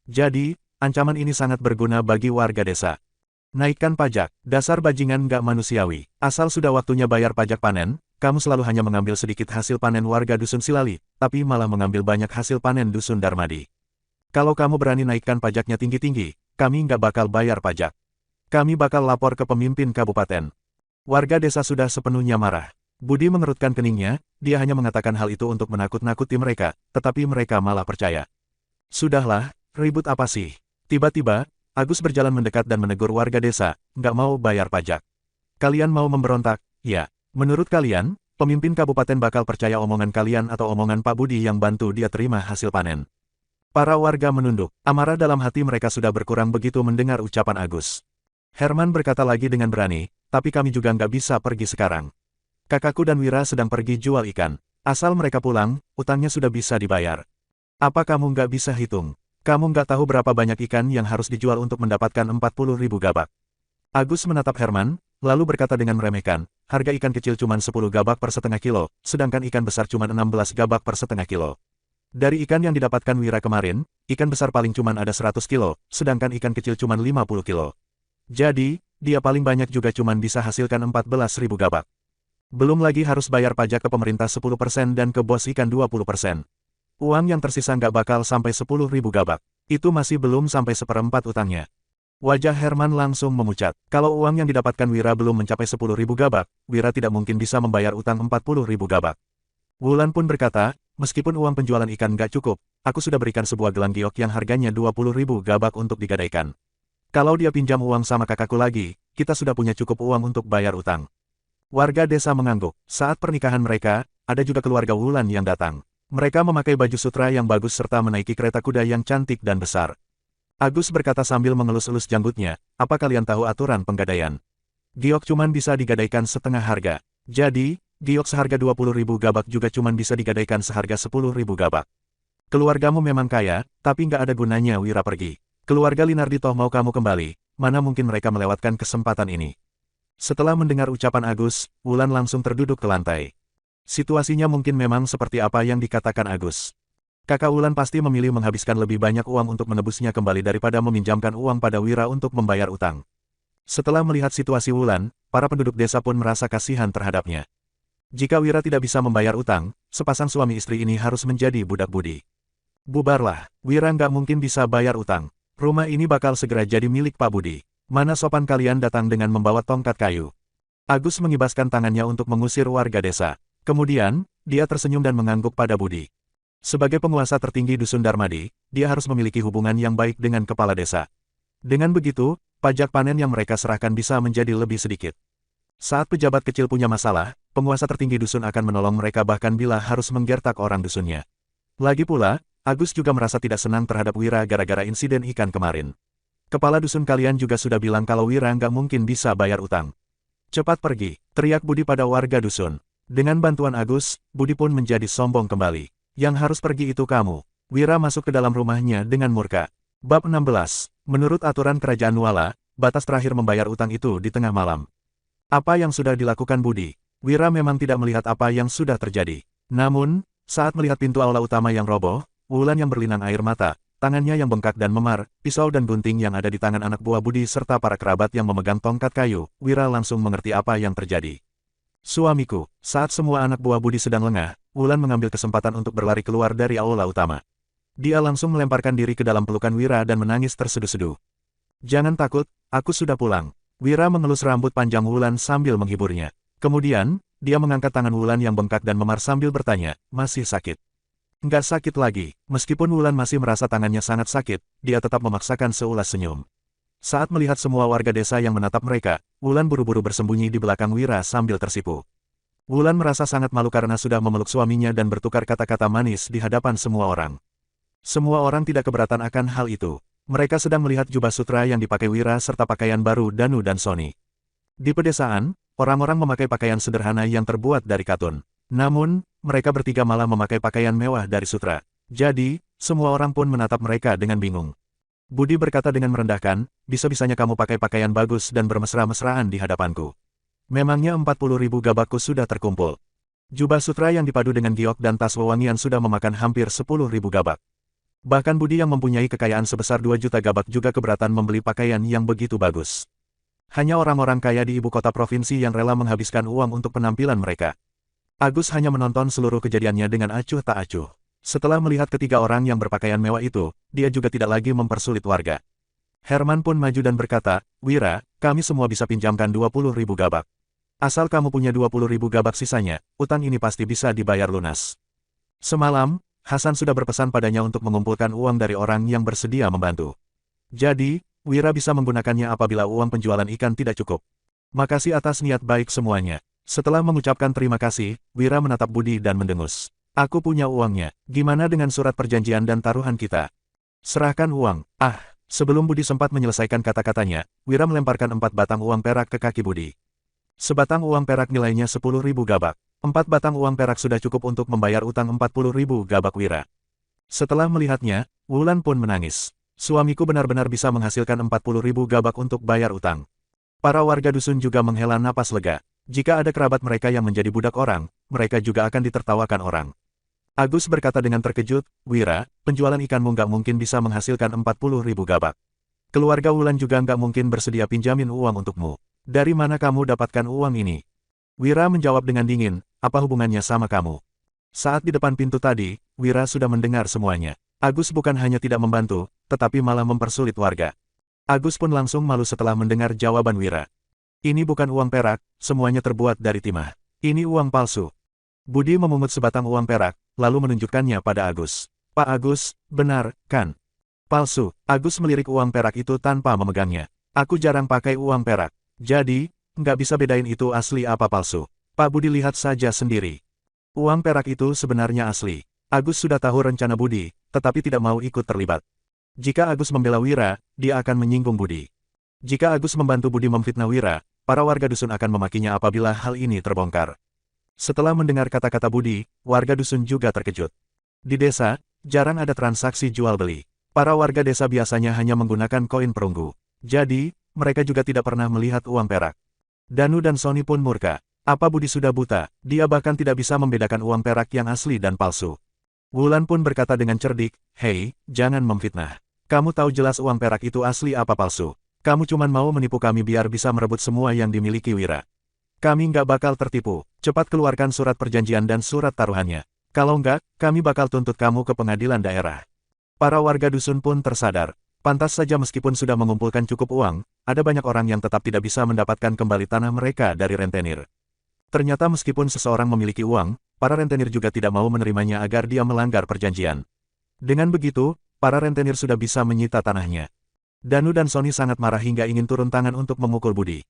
Jadi, ancaman ini sangat berguna bagi warga desa. "Naikkan pajak, dasar bajingan nggak manusiawi. Asal sudah waktunya bayar pajak panen, kamu selalu hanya mengambil sedikit hasil panen warga dusun Silali, tapi malah mengambil banyak hasil panen dusun Darmadi. Kalau kamu berani naikkan pajaknya tinggi-tinggi, kami nggak bakal bayar pajak. Kami bakal lapor ke pemimpin kabupaten." Warga desa sudah sepenuhnya marah. Budi mengerutkan keningnya, dia hanya mengatakan hal itu untuk menakut-nakuti mereka, tetapi mereka malah percaya. "Sudahlah, ribut apa sih?" Tiba-tiba, Agus berjalan mendekat dan menegur warga desa, "Nggak mau bayar pajak. Kalian mau memberontak, ya? Menurut kalian, pemimpin kabupaten bakal percaya omongan kalian atau omongan Pak Budi yang bantu dia terima hasil panen?" Para warga menunduk, amarah dalam hati mereka sudah berkurang begitu mendengar ucapan Agus. Herman berkata lagi dengan berani, "Tapi kami juga nggak bisa pergi sekarang. Kakakku dan Wira sedang pergi jual ikan. Asal mereka pulang, utangnya sudah bisa dibayar. Apa kamu nggak bisa hitung? Kamu nggak tahu berapa banyak ikan yang harus dijual untuk mendapatkan 40.000 gabak." Agus menatap Herman, lalu berkata dengan meremehkan, "Harga ikan kecil cuma 10 gabak per setengah kilo, sedangkan ikan besar cuma 16 gabak per setengah kilo. Dari ikan yang didapatkan Wira kemarin, ikan besar paling cuma ada 100 kilo, sedangkan ikan kecil cuma 50 kilo. Jadi, dia paling banyak juga cuma bisa hasilkan 14.000 gabak. Belum lagi harus bayar pajak ke pemerintah 10% dan ke bos ikan 20%. Uang yang tersisa nggak bakal sampai 10.000 gabak. Itu masih belum sampai seperempat utangnya." Wajah Herman langsung memucat. Kalau uang yang didapatkan Wira belum mencapai 10.000 gabak, Wira tidak mungkin bisa membayar utang 40.000 gabak. Wulan pun berkata, "Meskipun uang penjualan ikan nggak cukup, aku sudah berikan sebuah gelang giok yang harganya 20.000 gabak untuk digadaikan. Kalau dia pinjam uang sama kakakku lagi, kita sudah punya cukup uang untuk bayar utang." Warga desa mengangguk. Saat pernikahan mereka, ada juga keluarga Wulan yang datang. Mereka memakai baju sutra yang bagus serta menaiki kereta kuda yang cantik dan besar. Agus berkata sambil mengelus-elus janggutnya, "Apa kalian tahu aturan penggadaian? Giok cuman bisa digadaikan setengah harga. Jadi, giok seharga 20.000 gabak juga cuman bisa digadaikan seharga 10.000 gabak. Keluargamu memang kaya, tapi nggak ada gunanya Wira pergi. Keluarga Linardi toh mau kamu kembali, mana mungkin mereka melewatkan kesempatan ini." Setelah mendengar ucapan Agus, Wulan langsung terduduk ke lantai. Situasinya mungkin memang seperti apa yang dikatakan Agus. Kakak Wulan pasti memilih menghabiskan lebih banyak uang untuk menebusnya kembali daripada meminjamkan uang pada Wira untuk membayar utang. Setelah melihat situasi Wulan, para penduduk desa pun merasa kasihan terhadapnya. Jika Wira tidak bisa membayar utang, sepasang suami istri ini harus menjadi budak Budi. "Bubarlah, Wira nggak mungkin bisa bayar utang. Rumah ini bakal segera jadi milik Pak Budi. Mana sopan kalian datang dengan membawa tongkat kayu?" Agus mengibaskan tangannya untuk mengusir warga desa. Kemudian, Dia tersenyum dan mengangguk pada Budi. Sebagai penguasa tertinggi Dusun Darmadi, dia harus memiliki hubungan yang baik dengan kepala desa. Dengan begitu, pajak panen yang mereka serahkan bisa menjadi lebih sedikit. Saat pejabat kecil punya masalah, penguasa tertinggi dusun akan menolong mereka bahkan bila harus menggertak orang dusunnya. Lagi pula, Agus juga merasa tidak senang terhadap Wira gara-gara insiden ikan kemarin. Kepala dusun kalian juga sudah bilang kalau Wira nggak mungkin bisa bayar utang. Cepat pergi, teriak Budi pada warga dusun. Dengan bantuan Agus, Budi pun menjadi sombong kembali. Yang harus pergi itu kamu. Wira masuk ke dalam rumahnya dengan murka. Bab 16. Menurut aturan kerajaan Nuala, batas terakhir membayar utang itu di tengah malam. Apa yang sudah dilakukan Budi? Wira memang tidak melihat apa yang sudah terjadi. Namun, saat melihat pintu aula utama yang roboh, Wulan yang berlinang air mata, tangannya yang bengkak dan memar, pisau dan gunting yang ada di tangan anak buah Budi serta para kerabat yang memegang tongkat kayu, Wira langsung mengerti apa yang terjadi. Suamiku, saat semua anak buah Budi sedang lengah, Wulan mengambil kesempatan untuk berlari keluar dari aula utama. Dia langsung melemparkan diri ke dalam pelukan Wira dan menangis terseduh-seduh. Jangan takut, aku sudah pulang. Wira mengelus rambut panjang Wulan sambil menghiburnya. Kemudian, dia mengangkat tangan Wulan yang bengkak dan memar sambil bertanya, masih sakit? Nggak sakit lagi. Meskipun Wulan masih merasa tangannya sangat sakit, dia tetap memaksakan seulas senyum. Saat melihat semua warga desa yang menatap mereka, Wulan buru-buru bersembunyi di belakang Wira sambil tersipu. Wulan merasa sangat malu karena sudah memeluk suaminya dan bertukar kata-kata manis di hadapan semua orang. Semua orang tidak keberatan akan hal itu. Mereka sedang melihat jubah sutra yang dipakai Wira serta pakaian baru Danu dan Sony. Di pedesaan, orang-orang memakai pakaian sederhana yang terbuat dari katun. Namun, mereka bertiga malah memakai pakaian mewah dari sutra. Jadi, semua orang pun menatap mereka dengan bingung. Budi berkata dengan merendahkan, bisa-bisanya kamu pakai pakaian bagus dan bermesra-mesraan di hadapanku. Memangnya 40.000 gabakku sudah terkumpul. Jubah sutra yang dipadu dengan giok dan tas wewangian sudah memakan hampir 10.000 gabak. Bahkan Budi yang mempunyai kekayaan sebesar 2 juta gabak juga keberatan membeli pakaian yang begitu bagus. Hanya orang-orang kaya di ibu kota provinsi yang rela menghabiskan uang untuk penampilan mereka. Agus hanya menonton seluruh kejadiannya dengan acuh tak acuh. Setelah melihat ketiga orang yang berpakaian mewah itu, dia juga tidak lagi mempersulit warga. Herman pun maju dan berkata, Wira, kami semua bisa pinjamkan 20.000 gabak. Asal kamu punya 20.000 gabak sisanya, utang ini pasti bisa dibayar lunas. Semalam, Hasan sudah berpesan padanya untuk mengumpulkan uang dari orang yang bersedia membantu. Jadi, Wira bisa menggunakannya apabila uang penjualan ikan tidak cukup. Makasih atas niat baik semuanya. Setelah mengucapkan terima kasih, Wira menatap Budi dan mendengus. Aku punya uangnya, gimana dengan surat perjanjian dan taruhan kita? Serahkan uang. Sebelum Budi sempat menyelesaikan kata-katanya, Wira melemparkan 4 batang uang perak ke kaki Budi. Sebatang uang perak nilainya 10.000 gabak. 4 batang uang perak sudah cukup untuk membayar utang 40.000 gabak Wira. Setelah melihatnya, Wulan pun menangis. Suamiku benar-benar bisa menghasilkan 40.000 gabak untuk bayar utang. Para warga dusun juga menghela napas lega. Jika ada kerabat mereka yang menjadi budak orang, mereka juga akan ditertawakan orang. Agus berkata dengan terkejut, Wira, penjualan ikanmu nggak mungkin bisa menghasilkan 40.000 gabak. Keluarga Wulan juga nggak mungkin bersedia pinjamin uang untukmu. Dari mana kamu dapatkan uang ini? Wira menjawab dengan dingin, apa hubungannya sama kamu? Saat di depan pintu tadi, Wira sudah mendengar semuanya. Agus bukan hanya tidak membantu, tetapi malah mempersulit warga. Agus pun langsung malu setelah mendengar jawaban Wira. Ini bukan uang perak, semuanya terbuat dari timah. Ini uang palsu. Budi memungut sebatang uang perak, lalu menunjukkannya pada Agus. Pak Agus, benar, kan? Palsu. Agus melirik uang perak itu tanpa memegangnya. Aku jarang pakai uang perak. Jadi, nggak bisa bedain itu asli apa palsu. Pak Budi lihat saja sendiri. Uang perak itu sebenarnya asli. Agus sudah tahu rencana Budi, tetapi tidak mau ikut terlibat. Jika Agus membela Wira, dia akan menyinggung Budi. Jika Agus membantu Budi memfitnah Wira, para warga dusun akan memakinya apabila hal ini terbongkar. Setelah mendengar kata-kata Budi, warga dusun juga terkejut. Di desa, jarang ada transaksi jual-beli. Para warga desa biasanya hanya menggunakan koin perunggu. Jadi, mereka juga tidak pernah melihat uang perak. Danu dan Sony pun murka. Apa Budi sudah buta? Dia bahkan tidak bisa membedakan uang perak yang asli dan palsu. Wulan pun berkata dengan cerdik, hei, jangan memfitnah. Kamu tahu jelas uang perak itu asli apa palsu. Kamu cuma mau menipu kami biar bisa merebut semua yang dimiliki Wira. Kami nggak bakal tertipu. Cepat keluarkan surat perjanjian dan surat taruhannya. Kalau nggak, kami bakal tuntut kamu ke pengadilan daerah. Para warga dusun pun tersadar. Pantas saja meskipun sudah mengumpulkan cukup uang, ada banyak orang yang tetap tidak bisa mendapatkan kembali tanah mereka dari rentenir. Ternyata meskipun seseorang memiliki uang, para rentenir juga tidak mau menerimanya agar dia melanggar perjanjian. Dengan begitu, para rentenir sudah bisa menyita tanahnya. Danu dan Sony sangat marah hingga ingin turun tangan untuk memukul Budi.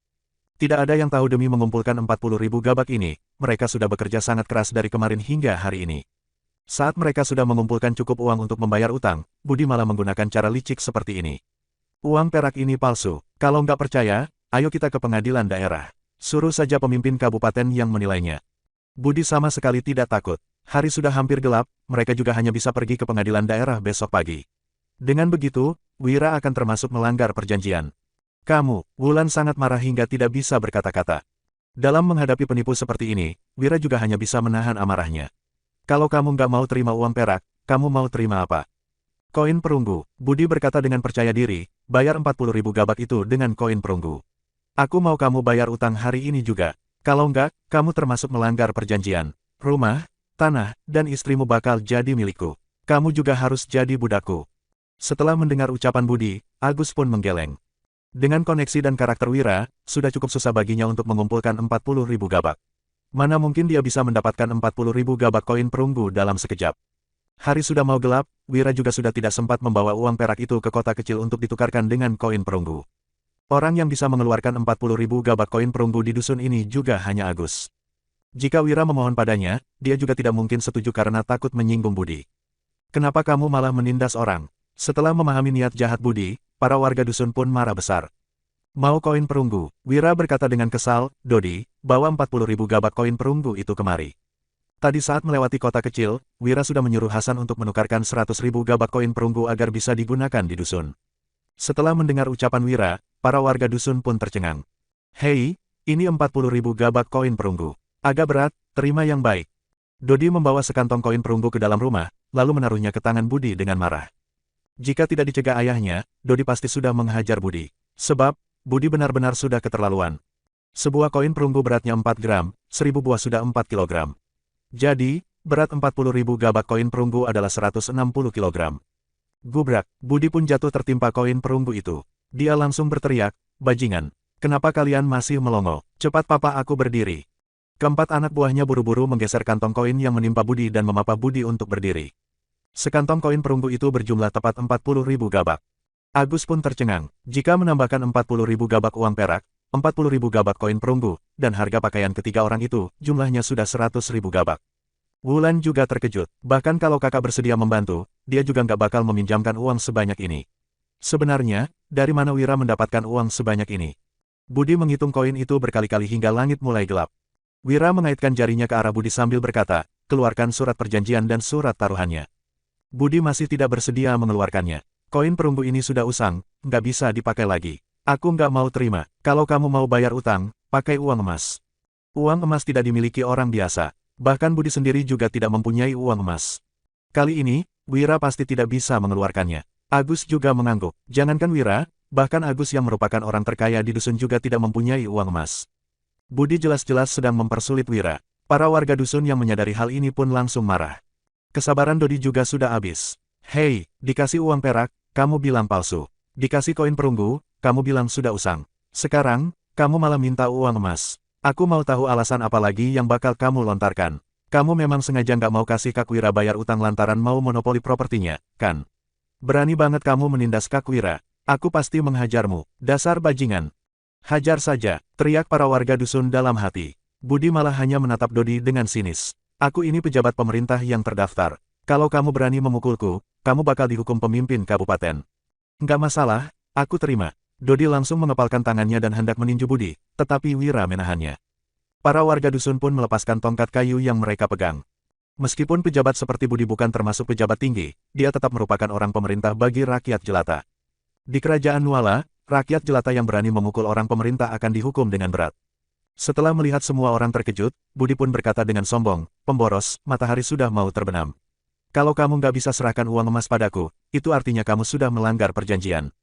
Tidak ada yang tahu demi mengumpulkan 40.000 gabak ini, mereka sudah bekerja sangat keras dari kemarin hingga hari ini. Saat mereka sudah mengumpulkan cukup uang untuk membayar utang, Budi malah menggunakan cara licik seperti ini. Uang perak ini palsu. Kalau nggak percaya, ayo kita ke pengadilan daerah. Suruh saja pemimpin kabupaten yang menilainya. Budi sama sekali tidak takut. Hari sudah hampir gelap, mereka juga hanya bisa pergi ke pengadilan daerah besok pagi. Dengan begitu, Wira akan termasuk melanggar perjanjian. Kamu, Wulan sangat marah hingga tidak bisa berkata-kata. Dalam menghadapi penipu seperti ini, Wira juga hanya bisa menahan amarahnya. Kalau kamu nggak mau terima uang perak, kamu mau terima apa? Koin perunggu, Budi berkata dengan percaya diri, bayar 40.000 gabak itu dengan koin perunggu. Aku mau kamu bayar utang hari ini juga. Kalau nggak, kamu termasuk melanggar perjanjian. Rumah, tanah, dan istrimu bakal jadi milikku. Kamu juga harus jadi budakku. Setelah mendengar ucapan Budi, Agus pun menggeleng. Dengan koneksi dan karakter Wira, sudah cukup susah baginya untuk mengumpulkan 40.000 gabak. Mana mungkin dia bisa mendapatkan 40.000 gabak koin perunggu dalam sekejap. Hari sudah mau gelap, Wira juga sudah tidak sempat membawa uang perak itu ke kota kecil untuk ditukarkan dengan koin perunggu. Orang yang bisa mengeluarkan 40.000 gabak koin perunggu di dusun ini juga hanya Agus. Jika Wira memohon padanya, dia juga tidak mungkin setuju karena takut menyinggung Budi. Kenapa kamu malah menindas orang? Setelah memahami niat jahat Budi, para warga dusun pun marah besar. Mau koin perunggu, Wira berkata dengan kesal, Dodi, bawa 40.000 gabak koin perunggu itu kemari. Tadi saat melewati kota kecil, Wira sudah menyuruh Hasan untuk menukarkan 100.000 gabak koin perunggu agar bisa digunakan di dusun. Setelah mendengar ucapan Wira, para warga dusun pun tercengang. Hei, ini 40.000 gabak koin perunggu. Agak berat, terima yang baik. Dodi membawa sekantong koin perunggu ke dalam rumah, lalu menaruhnya ke tangan Budi dengan marah. Jika tidak dicegah ayahnya, Dodi pasti sudah menghajar Budi. Sebab, Budi benar-benar sudah keterlaluan. Sebuah koin perunggu beratnya 4 gram, 1000 buah sudah 4 kilogram. Jadi, berat 40.000 gabak koin perunggu adalah 160 kilogram. Gubrak, Budi pun jatuh tertimpa koin perunggu itu. Dia langsung berteriak, bajingan, kenapa kalian masih melongo? Cepat papa aku berdiri. Keempat anak buahnya buru-buru menggeser kantong koin yang menimpa Budi dan memapa Budi untuk berdiri. Sekantong koin perunggu itu berjumlah tepat 40.000 gabak. Agus pun tercengang, jika menambahkan 40.000 gabak uang perak, 40.000 gabak koin perunggu, dan harga pakaian ketiga orang itu, jumlahnya sudah 100.000 gabak. Wulan juga terkejut, bahkan kalau kakak bersedia membantu, dia juga nggak bakal meminjamkan uang sebanyak ini. Sebenarnya, dari mana Wira mendapatkan uang sebanyak ini? Budi menghitung koin itu berkali-kali hingga langit mulai gelap. Wira mengaitkan jarinya ke arah Budi sambil berkata, keluarkan surat perjanjian dan surat taruhannya. Budi masih tidak bersedia mengeluarkannya. Koin perunggu ini sudah usang, nggak bisa dipakai lagi. Aku nggak mau terima. Kalau kamu mau bayar utang, pakai uang emas. Uang emas tidak dimiliki orang biasa. Bahkan Budi sendiri juga tidak mempunyai uang emas. Kali ini, Wira pasti tidak bisa mengeluarkannya. Agus juga mengangguk. Jangankan Wira, bahkan Agus yang merupakan orang terkaya di dusun juga tidak mempunyai uang emas. Budi jelas-jelas sedang mempersulit Wira. Para warga dusun yang menyadari hal ini pun langsung marah. Kesabaran Dodi juga sudah habis. Hei, dikasih uang perak, kamu bilang palsu. Dikasih koin perunggu, kamu bilang sudah usang. Sekarang, kamu malah minta uang emas. Aku mau tahu alasan apa lagi yang bakal kamu lontarkan. Kamu memang sengaja nggak mau kasih Kak Wira bayar utang lantaran mau monopoli propertinya, kan? Berani banget kamu menindas Kak Wira. Aku pasti menghajarmu, dasar bajingan. Hajar saja, teriak para warga dusun dalam hati. Budi malah hanya menatap Dodi dengan sinis. Aku ini pejabat pemerintah yang terdaftar. Kalau kamu berani memukulku, kamu bakal dihukum pemimpin kabupaten. Nggak masalah, aku terima. Dodi langsung mengepalkan tangannya dan hendak meninju Budi, tetapi Wira menahannya. Para warga dusun pun melepaskan tongkat kayu yang mereka pegang. Meskipun pejabat seperti Budi bukan termasuk pejabat tinggi, dia tetap merupakan orang pemerintah bagi rakyat jelata. Di kerajaan Nuala, rakyat jelata yang berani memukul orang pemerintah akan dihukum dengan berat. Setelah melihat semua orang terkejut, Budi pun berkata dengan sombong, pemboros, matahari sudah mau terbenam. Kalau kamu nggak bisa serahkan uang emas padaku, itu artinya kamu sudah melanggar perjanjian.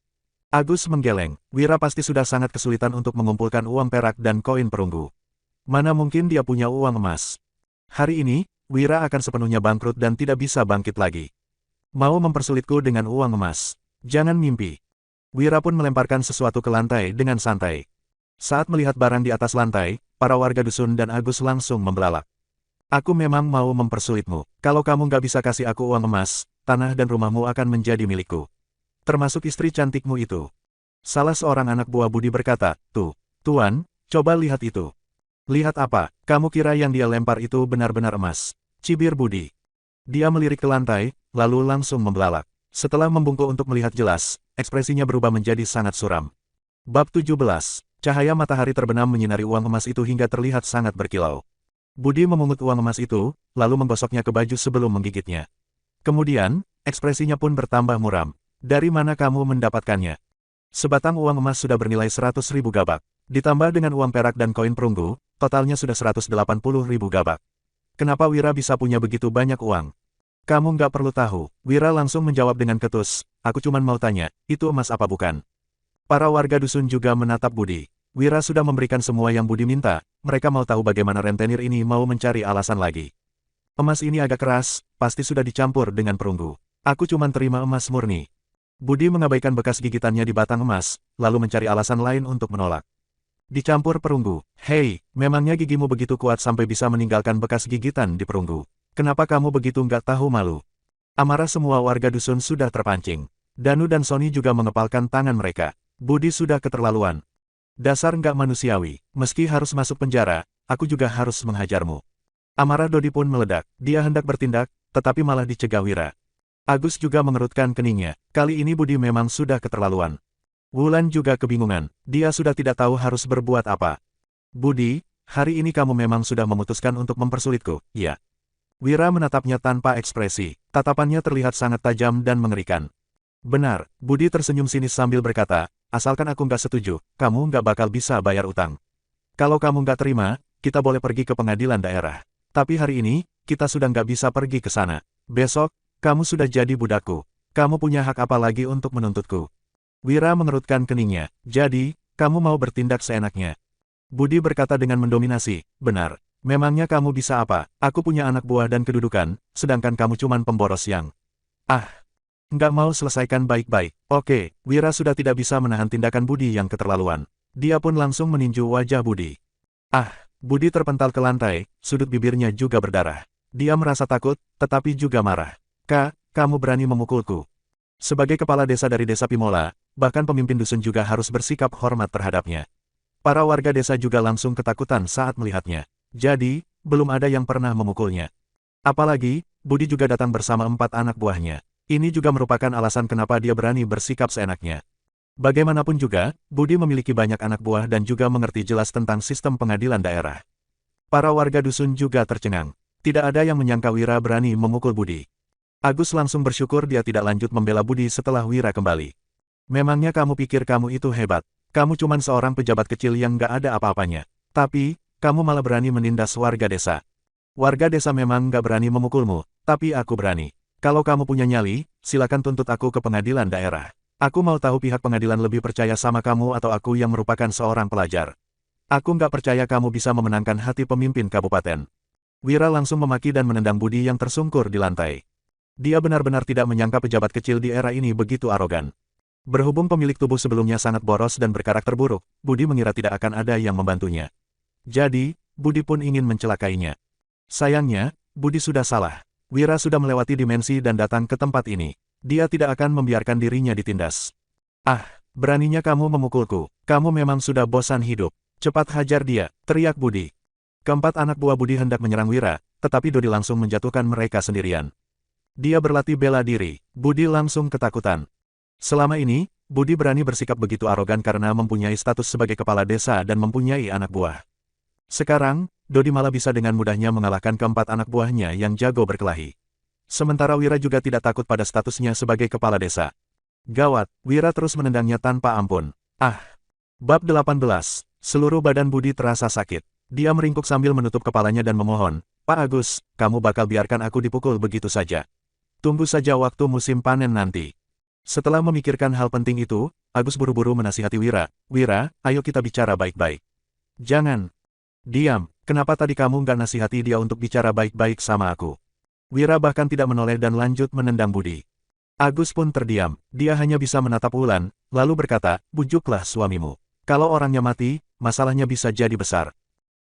Agus menggeleng, Wira pasti sudah sangat kesulitan untuk mengumpulkan uang perak dan koin perunggu. Mana mungkin dia punya uang emas. Hari ini, Wira akan sepenuhnya bangkrut dan tidak bisa bangkit lagi. Mau mempersulitku dengan uang emas? Jangan mimpi. Wira pun melemparkan sesuatu ke lantai dengan santai. Saat melihat barang di atas lantai, para warga dusun dan Agus langsung membelalak. Aku memang mau mempersulitmu. Kalau kamu nggak bisa kasih aku uang emas, tanah dan rumahmu akan menjadi milikku. Termasuk istri cantikmu itu. Salah seorang anak buah Budi berkata, "Tuh, Tuan, coba lihat itu." "Lihat apa? Kamu kira yang dia lempar itu benar-benar emas?" Cibir Budi. Dia melirik ke lantai, lalu langsung membelalak. Setelah membungkuk untuk melihat jelas, ekspresinya berubah menjadi sangat suram. Bab 17. Cahaya matahari terbenam menyinari uang emas itu hingga terlihat sangat berkilau. Budi memungut uang emas itu, lalu menggosoknya ke baju sebelum menggigitnya. Kemudian, ekspresinya pun bertambah muram. "Dari mana kamu mendapatkannya?" Sebatang uang emas sudah bernilai 100.000 gabak. Ditambah dengan uang perak dan koin perunggu, totalnya sudah 180.000 gabak. Kenapa Wira bisa punya begitu banyak uang? Kamu nggak perlu tahu. Wira langsung menjawab dengan ketus, "Aku cuman mau tanya, itu emas apa bukan?" Para warga dusun juga menatap Budi. Wira sudah memberikan semua yang Budi minta, mereka mau tahu bagaimana rentenir ini mau mencari alasan lagi. "Emas ini agak keras, pasti sudah dicampur dengan perunggu. Aku cuman terima emas murni." Budi mengabaikan bekas gigitannya di batang emas, lalu mencari alasan lain untuk menolak. "Dicampur perunggu. Hei, memangnya gigimu begitu kuat sampai bisa meninggalkan bekas gigitan di perunggu? Kenapa kamu begitu nggak tahu malu?" Amarah semua warga dusun sudah terpancing. Danu dan Sony juga mengepalkan tangan mereka. Budi sudah keterlaluan. "Dasar nggak manusiawi, meski harus masuk penjara, aku juga harus menghajarmu." Amarah Dodi pun meledak, dia hendak bertindak, tetapi malah dicegah Wira. Agus juga mengerutkan keningnya, kali ini Budi memang sudah keterlaluan. Wulan juga kebingungan, dia sudah tidak tahu harus berbuat apa. "Budi, hari ini kamu memang sudah memutuskan untuk mempersulitku, ya?" Wira menatapnya tanpa ekspresi, tatapannya terlihat sangat tajam dan mengerikan. "Benar," Budi tersenyum sinis sambil berkata, "asalkan aku nggak setuju, kamu nggak bakal bisa bayar utang. Kalau kamu nggak terima, kita boleh pergi ke pengadilan daerah. Tapi hari ini, kita sudah nggak bisa pergi ke sana. Besok, kamu sudah jadi budakku. Kamu punya hak apa lagi untuk menuntutku?" Wira mengerutkan keningnya, "Jadi, kamu mau bertindak seenaknya?" Budi berkata dengan mendominasi, "Benar. Memangnya kamu bisa apa? Aku punya anak buah dan kedudukan, sedangkan kamu cuman pemboros yang... Ah! Nggak mau selesaikan baik-baik." "Oke." Wira sudah tidak bisa menahan tindakan Budi yang keterlaluan. Dia pun langsung meninju wajah Budi. Ah! Budi terpental ke lantai, sudut bibirnya juga berdarah. Dia merasa takut, tetapi juga marah. "Kak, kamu berani memukulku?" Sebagai kepala desa dari desa Pimola, bahkan pemimpin dusun juga harus bersikap hormat terhadapnya. Para warga desa juga langsung ketakutan saat melihatnya. Jadi, belum ada yang pernah memukulnya. Apalagi, Budi juga datang bersama 4 anak buahnya. Ini juga merupakan alasan kenapa dia berani bersikap seenaknya. Bagaimanapun juga, Budi memiliki banyak anak buah dan juga mengerti jelas tentang sistem pengadilan daerah. Para warga dusun juga tercengang. Tidak ada yang menyangka Wira berani memukul Budi. Agus langsung bersyukur dia tidak lanjut membela Budi setelah Wira kembali. "Memangnya kamu pikir kamu itu hebat? Kamu cuman seorang pejabat kecil yang nggak ada apa-apanya. Tapi, kamu malah berani menindas warga desa. Warga desa memang nggak berani memukulmu, tapi aku berani. Kalau kamu punya nyali, silakan tuntut aku ke pengadilan daerah. Aku mau tahu pihak pengadilan lebih percaya sama kamu atau aku yang merupakan seorang pelajar. Aku nggak percaya kamu bisa memenangkan hati pemimpin kabupaten." Wira langsung memaki dan menendang Budi yang tersungkur di lantai. Dia benar-benar tidak menyangka pejabat kecil di era ini begitu arogan. Berhubung pemilik tubuh sebelumnya sangat boros dan berkarakter buruk, Budi mengira tidak akan ada yang membantunya. Jadi, Budi pun ingin mencelakainya. Sayangnya, Budi sudah salah. Wira sudah melewati dimensi dan datang ke tempat ini. Dia tidak akan membiarkan dirinya ditindas. "Ah, beraninya kamu memukulku. Kamu memang sudah bosan hidup. Cepat hajar dia," teriak Budi. Keempat anak buah Budi hendak menyerang Wira, tetapi Dodi langsung menjatuhkan mereka sendirian. Dia berlatih bela diri. Budi langsung ketakutan. Selama ini, Budi berani bersikap begitu arogan karena mempunyai status sebagai kepala desa dan mempunyai anak buah. Sekarang, Dodi malah bisa dengan mudahnya mengalahkan keempat anak buahnya yang jago berkelahi. Sementara Wira juga tidak takut pada statusnya sebagai kepala desa. Gawat, Wira terus menendangnya tanpa ampun. Ah! Bab 18. Seluruh badan Budi terasa sakit. Dia meringkuk sambil menutup kepalanya dan memohon, "Pak Agus, kamu bakal biarkan aku dipukul begitu saja? Tunggu saja waktu musim panen nanti." Setelah memikirkan hal penting itu, Agus buru-buru menasihati Wira, "Wira, ayo kita bicara baik-baik." "Jangan." "Diam, kenapa tadi kamu nggak nasihati dia untuk bicara baik-baik sama aku?" Wira bahkan tidak menoleh dan lanjut menendang Budi. Agus pun terdiam, dia hanya bisa menatap Wulan, lalu berkata, "Bujuklah suamimu. Kalau orangnya mati, masalahnya bisa jadi besar."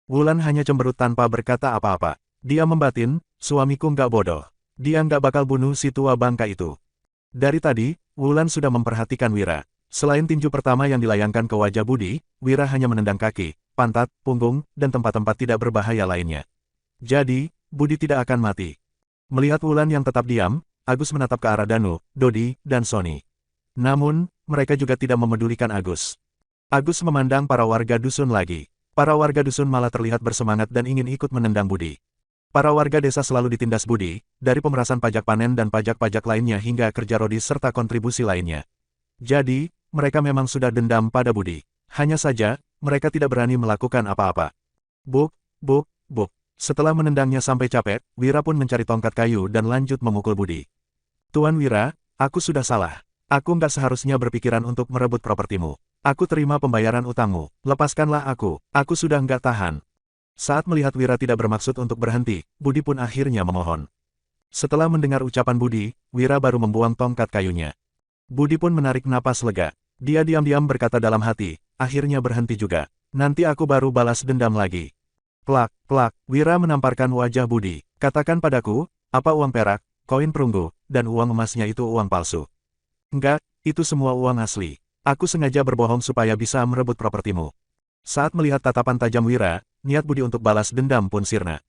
Wulan hanya cemberut tanpa berkata apa-apa. Dia membatin, suamiku nggak bodoh. Dia nggak bakal bunuh si tua bangka itu. Dari tadi, Wulan sudah memperhatikan Wira. Selain tinju pertama yang dilayangkan ke wajah Budi, Wira hanya menendang kaki, pantat, punggung, dan tempat-tempat tidak berbahaya lainnya. Jadi, Budi tidak akan mati. Melihat Wulan yang tetap diam, Agus menatap ke arah Danu, Dodi, dan Sony. Namun, mereka juga tidak memedulikan Agus. Agus memandang para warga dusun lagi. Para warga dusun malah terlihat bersemangat dan ingin ikut menendang Budi. Para warga desa selalu ditindas Budi, dari pemerasan pajak panen dan pajak-pajak lainnya hingga kerja rodis serta kontribusi lainnya. Jadi, mereka memang sudah dendam pada Budi. Hanya saja, mereka tidak berani melakukan apa-apa. Buk, buk, buk. Setelah menendangnya sampai capek, Wira pun mencari tongkat kayu dan lanjut memukul Budi. Tuan Wira, aku sudah salah. Aku nggak seharusnya berpikiran untuk merebut propertimu. Aku terima pembayaran utangmu. Lepaskanlah aku sudah nggak tahan. Saat melihat Wira tidak bermaksud untuk berhenti, Budi pun akhirnya memohon. Setelah mendengar ucapan Budi, Wira baru membuang tongkat kayunya. Budi pun menarik napas lega. Dia diam-diam berkata dalam hati, akhirnya berhenti juga. Nanti aku baru balas dendam lagi. Plak, plak, Wira menamparkan wajah Budi. Katakan padaku, apa uang perak, koin perunggu, dan uang emasnya itu uang palsu? Enggak, itu semua uang asli. Aku sengaja berbohong supaya bisa merebut propertimu. Saat melihat tatapan tajam Wira, niat Budi untuk balas dendam pun sirna.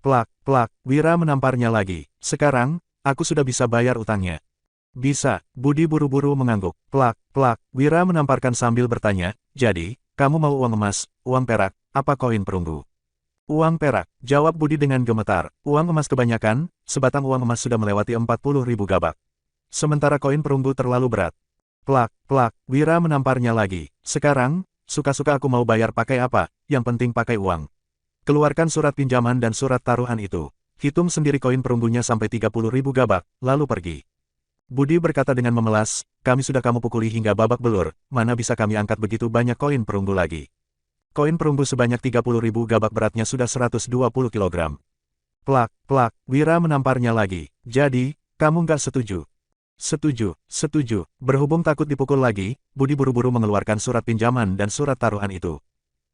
Plak, plak, Wira menamparnya lagi. Sekarang, aku sudah bisa bayar utangnya. Bisa, Budi buru-buru mengangguk. Plak, plak, Wira menamparkan sambil bertanya, jadi, kamu mau uang emas, uang perak, apa koin perunggu? Uang perak, jawab Budi dengan gemetar. Uang emas kebanyakan, sebatang uang emas sudah melewati 40.000 gabak. Sementara koin perunggu terlalu berat. Plak, plak, Wira menamparnya lagi. Sekarang, suka-suka aku mau bayar pakai apa, yang penting pakai uang. Keluarkan surat pinjaman dan surat taruhan itu. Hitung sendiri koin perunggunya sampai 30.000 gabak, lalu pergi. Budi berkata dengan memelas, kami sudah kamu pukuli hingga babak belur, mana bisa kami angkat begitu banyak koin perunggu lagi. Koin perunggu sebanyak 30.000 gabak beratnya sudah 120 kg. Plak, plak, Wira menamparnya lagi. Jadi, kamu nggak setuju? Setuju, setuju. Berhubung takut dipukul lagi, Budi buru-buru mengeluarkan surat pinjaman dan surat taruhan itu.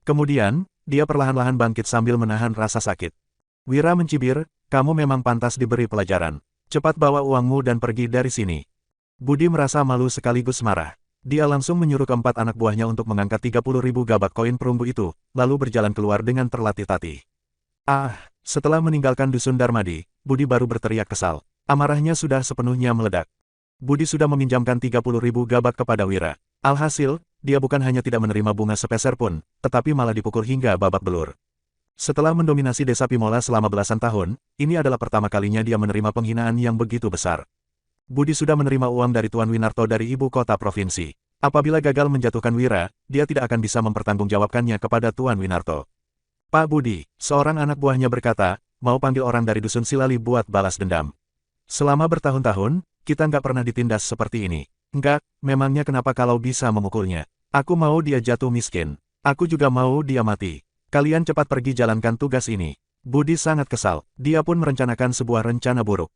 Kemudian, dia perlahan-lahan bangkit sambil menahan rasa sakit. Wira mencibir, kamu memang pantas diberi pelajaran. Cepat bawa uangmu dan pergi dari sini. Budi merasa malu sekaligus marah. Dia langsung menyuruh keempat anak buahnya untuk mengangkat 30.000 gabak koin perunggu itu, lalu berjalan keluar dengan terlatih-tatih. Setelah meninggalkan dusun Darmadi, Budi baru berteriak kesal. Amarahnya sudah sepenuhnya meledak. Budi sudah meminjamkan 30.000 gabak kepada Wira. Alhasil, dia bukan hanya tidak menerima bunga sepeser pun, tetapi malah dipukul hingga babak belur. Setelah mendominasi desa Pimola selama belasan tahun, ini adalah pertama kalinya dia menerima penghinaan yang begitu besar. Budi sudah menerima uang dari Tuan Winarto dari ibu kota provinsi. Apabila gagal menjatuhkan Wira, dia tidak akan bisa mempertanggungjawabkannya kepada Tuan Winarto. Pak Budi, seorang anak buahnya berkata, mau panggil orang dari dusun Silali buat balas dendam. Selama bertahun-tahun, kita nggak pernah ditindas seperti ini. Enggak, memangnya kenapa kalau bisa memukulnya? Aku mau dia jatuh miskin. Aku juga mau dia mati. Kalian cepat pergi jalankan tugas ini. Budi sangat kesal. Dia pun merencanakan sebuah rencana buruk.